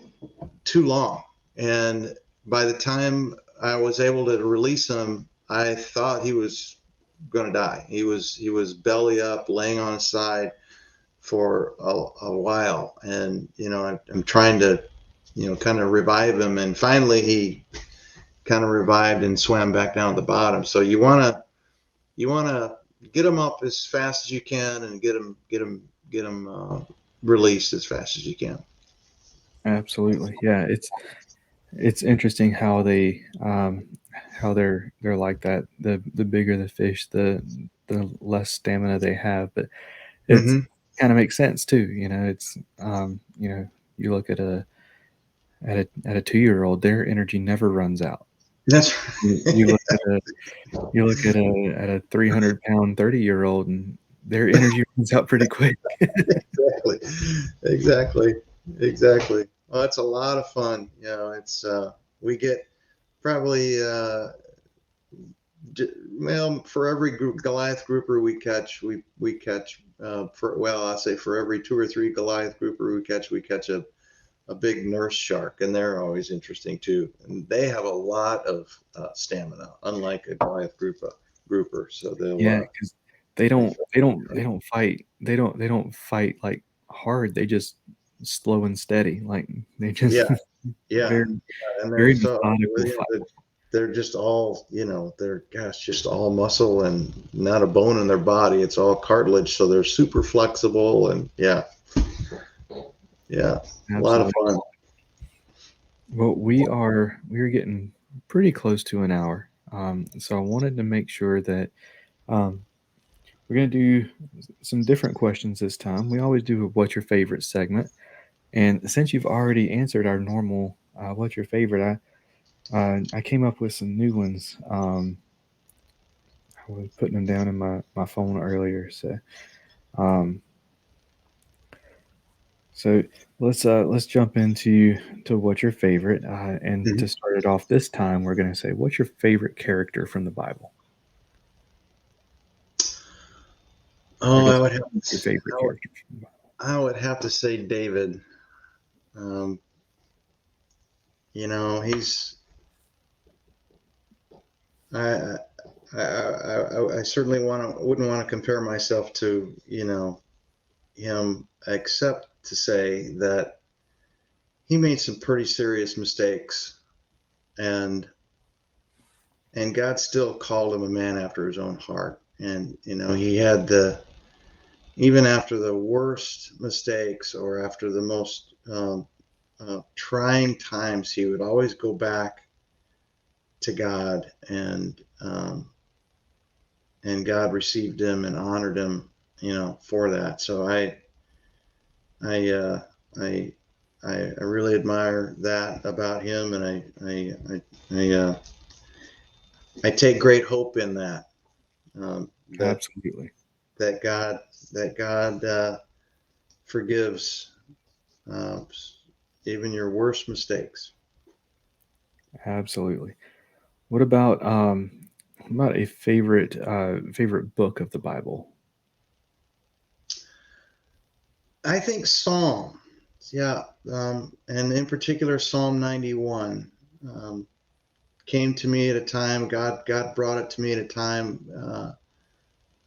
too long. And by the time I was able to release him, I thought he was going to die. He was belly up, laying on his side for a while, and I'm trying to kind of revive him, and finally he kind of revived and swam back down at the bottom. So you want to get them up as fast as you can, and get them released as fast as you can. Absolutely. Yeah, it's interesting how they're like that. The bigger the fish, the less stamina they have, but it's Mm-hmm. kind of makes sense too. It's you look at a 2-year-old, their energy never runs out. That's You look at a you look at a 300-pound 30-year-old, and their energy runs out pretty quick. exactly, exactly, exactly. Well, it's a lot of fun. It's we get probably well, for every Goliath grouper we catch, we catch I'll say for every 2 or 3 Goliath grouper we catch a big nurse shark, and they're always interesting too. And they have a lot of stamina, unlike a Goliath grouper. So Yeah, they'll because they don't fight. They don't fight like hard. They just slow and steady. Like they just yeah, yeah, very and they're very so methodical fight. they're just all they're just all muscle and not a bone in their body. It's all cartilage, so they're super flexible, and yeah, a lot of Absolutely. fun. Well, we are getting pretty close to an hour. So I wanted to make sure that um, we're going to do some different questions this time. We always do a "What's your favorite" segment, and since you've already answered our normal "What's your favorite," I came up with some new ones. I was putting them down in my phone earlier. Um, so let's jump into what's your favorite. And Mhm. to start it off this time, we're going to say, what's your favorite character from the Bible? I Oh, guess what's your favorite I would, character from the Bible? I would have to say David. Um, he's I I certainly wouldn't want to compare myself to him, except to say that he made some pretty serious mistakes, and God still called him a man after his own heart. And he had even after the worst mistakes, or after the most trying times, he would always go back to God, and God received him and honored him, for that. So I uh, I I really admire that about him, and I take great hope in that, that Absolutely, that God forgives uh, even your worst mistakes. absolutely. What about a favorite book of the Bible? I think Psalm, yeah, and in particular Psalm 91, um, came to me at a time. God brought it to me at a time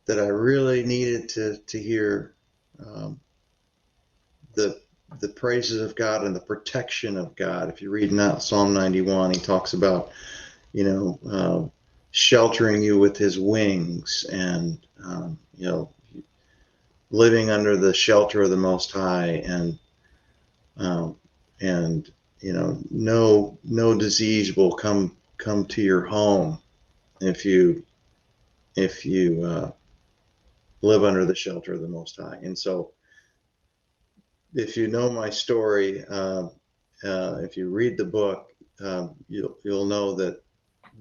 that I really needed to hear um, the the praises of God and the protection of God. If you read now Psalm 91, he talks about sheltering you with His wings, and living under the shelter of the Most High, um, and no disease will come to your home if you live under the shelter of the Most High. And so, if you know my story, if you read the book, you'll know that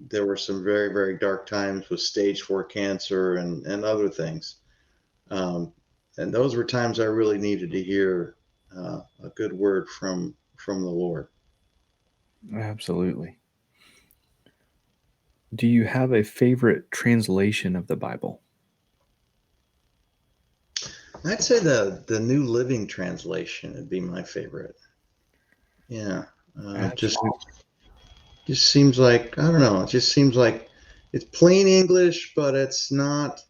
there were some very, very dark times with stage 4 cancer and other things. Um, and those were times I really needed to hear a good word from the Lord. Absolutely. Do you have a favorite translation of the Bible? I'd say the New Living Translation would be my favorite. Yeah, just Absolutely. seems like, I don't know. It just seems like it's plain English, but it's not.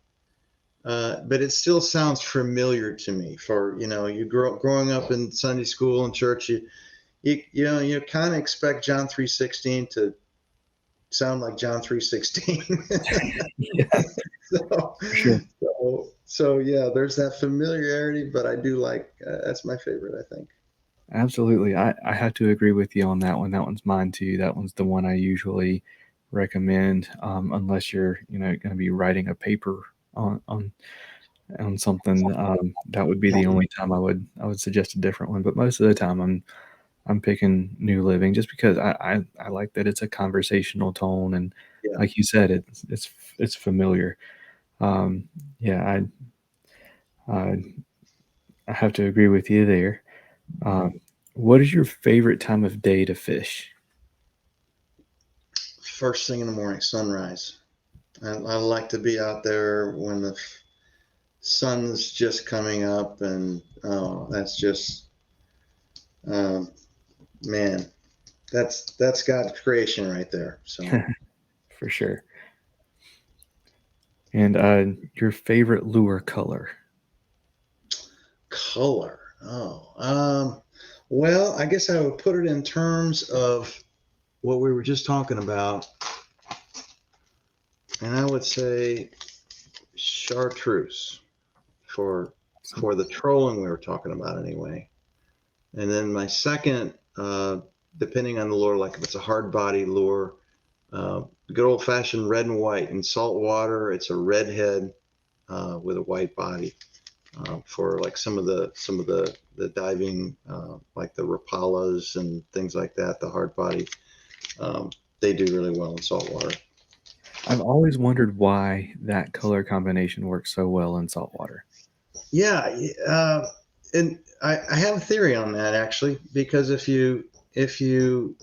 But it still sounds familiar to me. For you growing up in Sunday school and church, you kind of expect John 3:16 sound like John 3:16. Yeah, so, for sure. so yeah, there's that familiarity, but I do like that's my favorite, I think. Absolutely. I have to agree with you on that one. That one's mine too. That one's the one I usually recommend, unless you're, going to be writing a paper on something. That would be the only time I would suggest a different one. But most of the time, I'm picking New Living just because I like that it's a conversational tone, and Yeah. like you said, it's familiar. Um, yeah, I I have to agree with you there. Um, what is your favorite time of day to fish? First thing in the morning, sunrise. I like to be out there when the sun's just coming up, and oh, that's just um, man, that's God's creation right there. So For sure. And your favorite lure color? color. Oh, well, I guess I would put it in terms of what we were just talking about, and I would say chartreuse for the trolling we were talking about anyway. And then my second, depending on the lure, like if it's a hard body lure, good old fashioned red and white. In salt water, it's a red head with a white body. For like some of the diving, like the Rapalas and things like that, the hard body, um, they do really well in salt water. I've always wondered why that color combination works so well in saltwater. Yeah, and I have a theory on that actually, because if you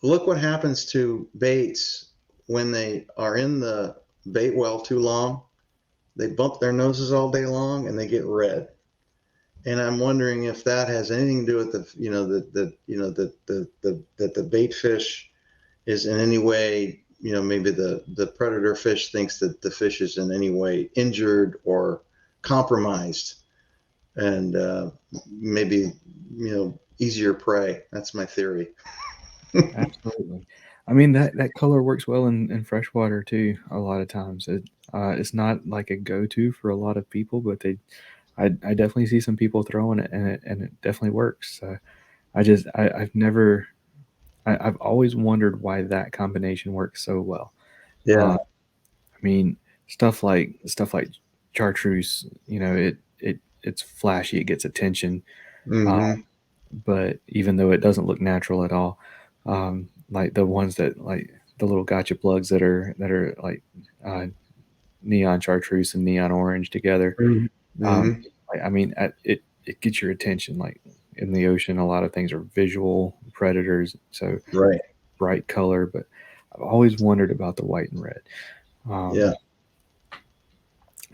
look what happens to baits when they are in the bait well too long, they bump their noses all day long and they get red. And I'm wondering if that has anything to do with that the bait fish is in any way, maybe the predator fish thinks that the fish is in any way injured or compromised, and maybe easier prey. That's my theory. Absolutely. I mean that color works well in freshwater too. A lot of times, it's not like a go-to for a lot of people, but I definitely see some people throwing it, and it definitely works. I've never, I've always wondered why that combination works so well. Yeah. I mean, stuff like chartreuse, it's flashy, it gets attention, uh, Mm-hmm. but even though it doesn't look natural at all, like the ones that like the little gotcha plugs that are like uh, neon chartreuse and neon orange together. Um, Mm-hmm. I mean, it gets your attention. Like in the ocean, a lot of things are visual predators, so Right. bright color. But I've always wondered about the white and red. Yeah. Um,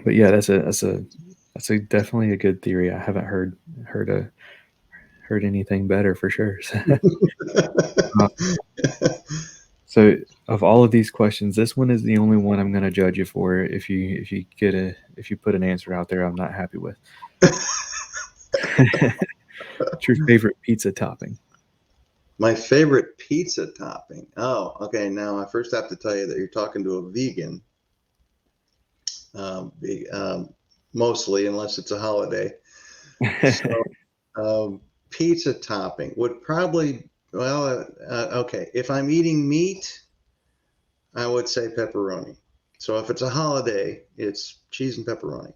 but yeah, that's a definitely a good theory. I haven't heard anything better for sure. Uh, so of all of these questions, this one is the only one I'm going to judge you for. If you put an answer out there, I'm not happy with. What's your favorite pizza topping? My favorite pizza topping. Oh, okay. Now I first have to tell you that you're talking to a vegan, um, mostly, unless it's a holiday. So, pizza topping would probably, well, okay. If I'm eating meat, I would say pepperoni. So if it's a holiday, it's cheese and pepperoni.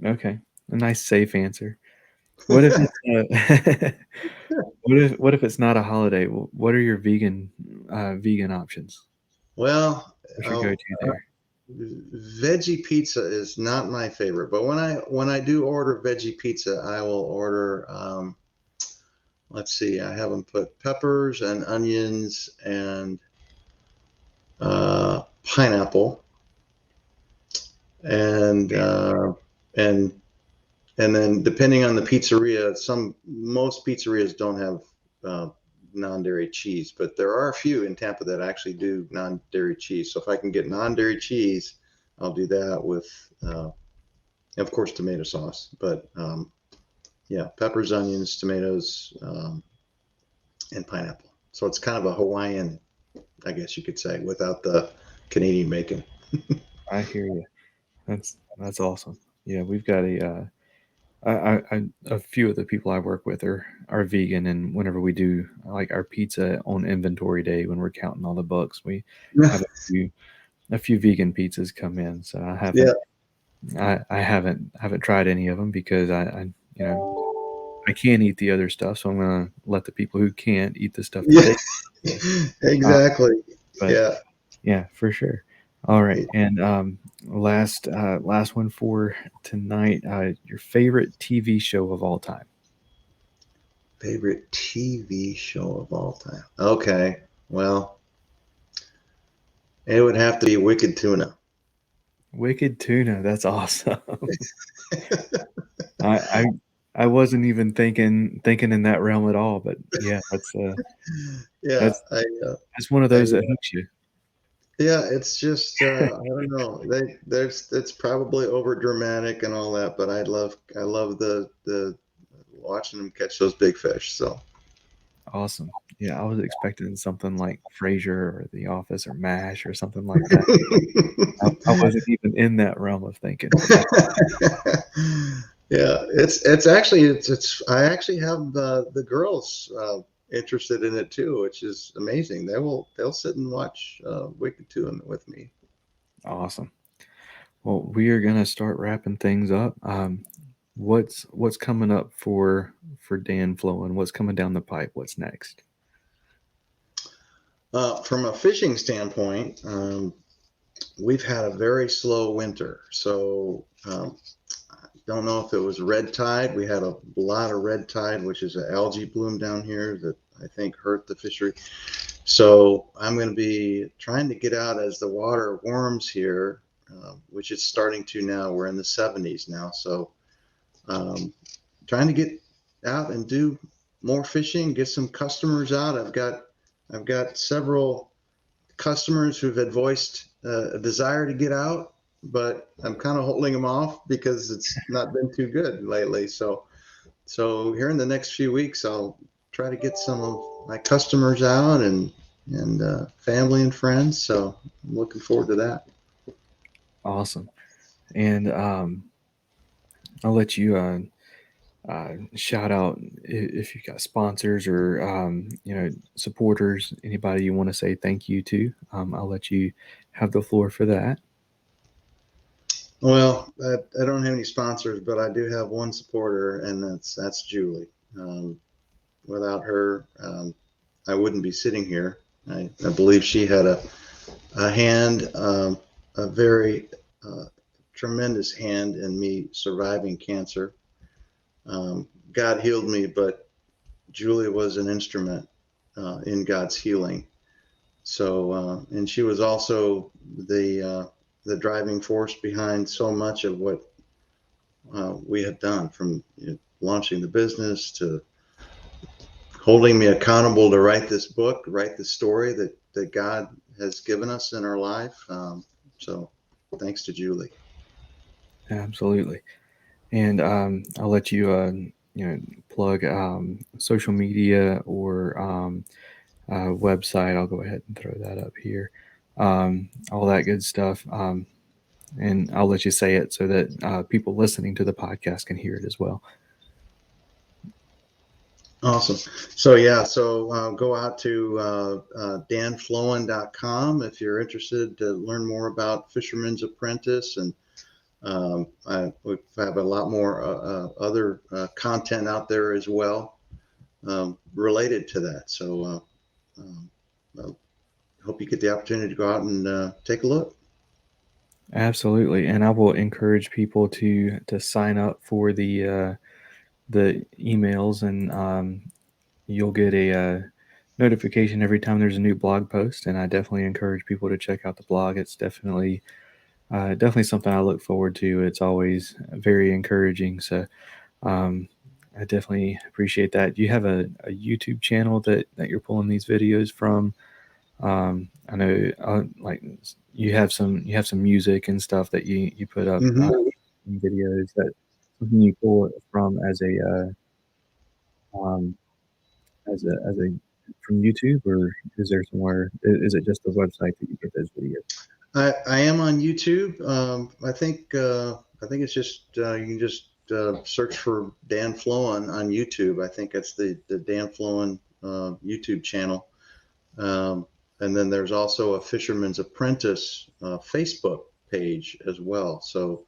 Okay, a nice safe answer. What if it's what if it's not a holiday? What are your vegan options? Well, What's your go-to there? veggie pizza is not my favorite, but when I do order veggie pizza, I will order. Let's see, I have them put peppers and onions and pineapple, and and and then depending on the pizzeria, most pizzerias don't have uh, non-dairy cheese, but there are a few in Tampa that actually do non-dairy cheese. So if I can get non-dairy cheese, I'll do that with, of course, tomato sauce. But yeah, peppers, onions, tomatoes, and pineapple. So it's kind of a Hawaiian I guess you could say, without the Canadian bacon. I hear you. That's awesome. Yeah, we've got a few of the people I work with are vegan, and whenever we do like our pizza on inventory day when we're counting all the books, we have a few vegan pizzas come in. So Yeah. I haven't tried any of them because you know I can't eat the other stuff, so I'm gonna let the people who can't eat the stuff that Yeah. they. So, uh, Exactly. but Yeah. yeah, for sure. All right, and last one for tonight. Your favorite TV show of all time? Favorite TV show of all time. Okay. Well, it would have to be Wicked Tuna. Wicked Tuna. That's awesome. I I I wasn't even thinking in that realm at all, but yeah, Yeah. that's that's one of I those that hooks you. yeah, it's just I don't know. There's it's probably over dramatic and all that, but I love the watching them catch those big fish. So Awesome. Yeah, I was expecting something like Frasier or The Office or MASH or something like that. I wasn't even in that realm of thinking, but that yeah, it's actually it's I actually have the girls interested in it too, which is amazing. They'll sit and watch Wicked 2 with me. awesome. Well, we are gonna start wrapping things up. What's coming up for Dan Floen? What's coming down the pipe? What's next? From a fishing standpoint, we've had a very slow winter, so don't know if it was red tide. We had a lot of red tide, which is an algae bloom down here that I think hurt the fishery. So I'm going to be trying to get out as the water warms here, which is starting to now. We're in the 70s now, so um, trying to get out and do more fishing, get some customers out. I've got several customers who've had voiced a desire to get out, but I'm kind of holding them off because it's not been too good lately. So here in the next few weeks, I'll try to get some of my customers out and family and friends. So I'm looking forward to that. Awesome. And I'll let you shout out if you've got sponsors or supporters, anybody you want to say thank you to. I'll let you have the floor for that. Well, I don't have any sponsors, but I do have one supporter, and that's Julie. Without her, I wouldn't be sitting here. I believe she had a hand, a very tremendous hand in me surviving cancer. God healed me, but Julie was an instrument in God's healing. So, and she was also the driving force behind so much of what we have done, from launching the business to holding me accountable to write this book, write the story that God has given us in our life. So, thanks to Julie. Absolutely. And I'll let you plug social media or website. I'll go ahead and throw that up here. All that good stuff. And I'll let you say it so that people listening to the podcast can hear it as well. Awesome. So yeah, so go out to danfloen.com if you're interested to learn more about Fisherman's Apprentice, and we have a lot more other content out there as well related to that. So I hope you get the opportunity to go out and take a look. Absolutely, and I will encourage people to sign up for the emails, and you'll get a notification every time there's a new blog post. And I definitely encourage people to check out the blog. It's definitely something I look forward to. It's always very encouraging. So I definitely appreciate that. Do you have a YouTube channel that you're pulling these videos from? I know like you have some music and stuff that you put up Mm-hmm. in videos, that something you pull it from as a from YouTube, or is there somewhere? Is it just the website that you get those videos? I am on YouTube. I think it's just you can just search for Dan Floen on YouTube. I think that's the Dan Floen YouTube channel. And then there's also a Fisherman's Apprentice Facebook page as well. So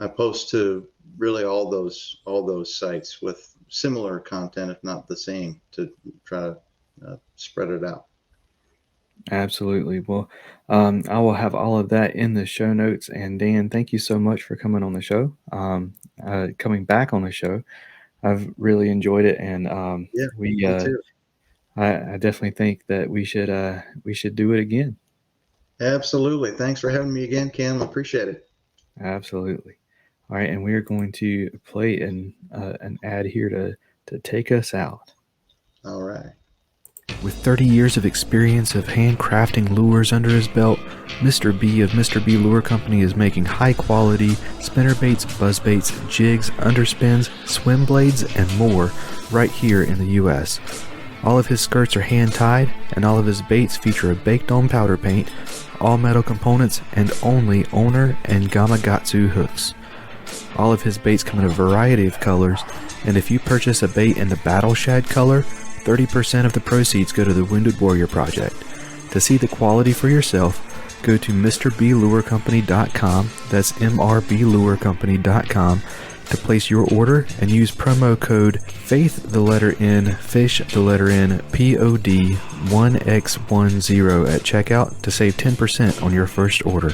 I post to really all those sites with similar content, if not the same, to try to spread it out. Absolutely. Well, I will have all of that in the show notes. And Dan, thank you so much for coming on the show. Coming back on the show, I've really enjoyed it, and Yeah, we me too. I definitely think that we should do it again. Absolutely. Thanks for having me again, Cam. I appreciate it. Absolutely. All right, and we are going to play an ad here to take us out. All right. With 30 years of experience of handcrafting lures under his belt, Mr. B of Mr. B Lure Company is making high-quality spinnerbaits, buzzbaits, jigs, underspins, swim blades, and more right here in the U.S. All of his skirts are hand-tied, and all of his baits feature a baked-on powder paint, all metal components, and only Owner and Gamakatsu hooks. All of his baits come in a variety of colors, and if you purchase a bait in the Battle Shad color, 30% of the proceeds go to the Wounded Warrior Project. To see the quality for yourself, go to MrBLureCompany.com, that's MRBLureCompany.com, to place your order and use promo code FAITHNFISH POD 1X10 at checkout to save 10% on your first order.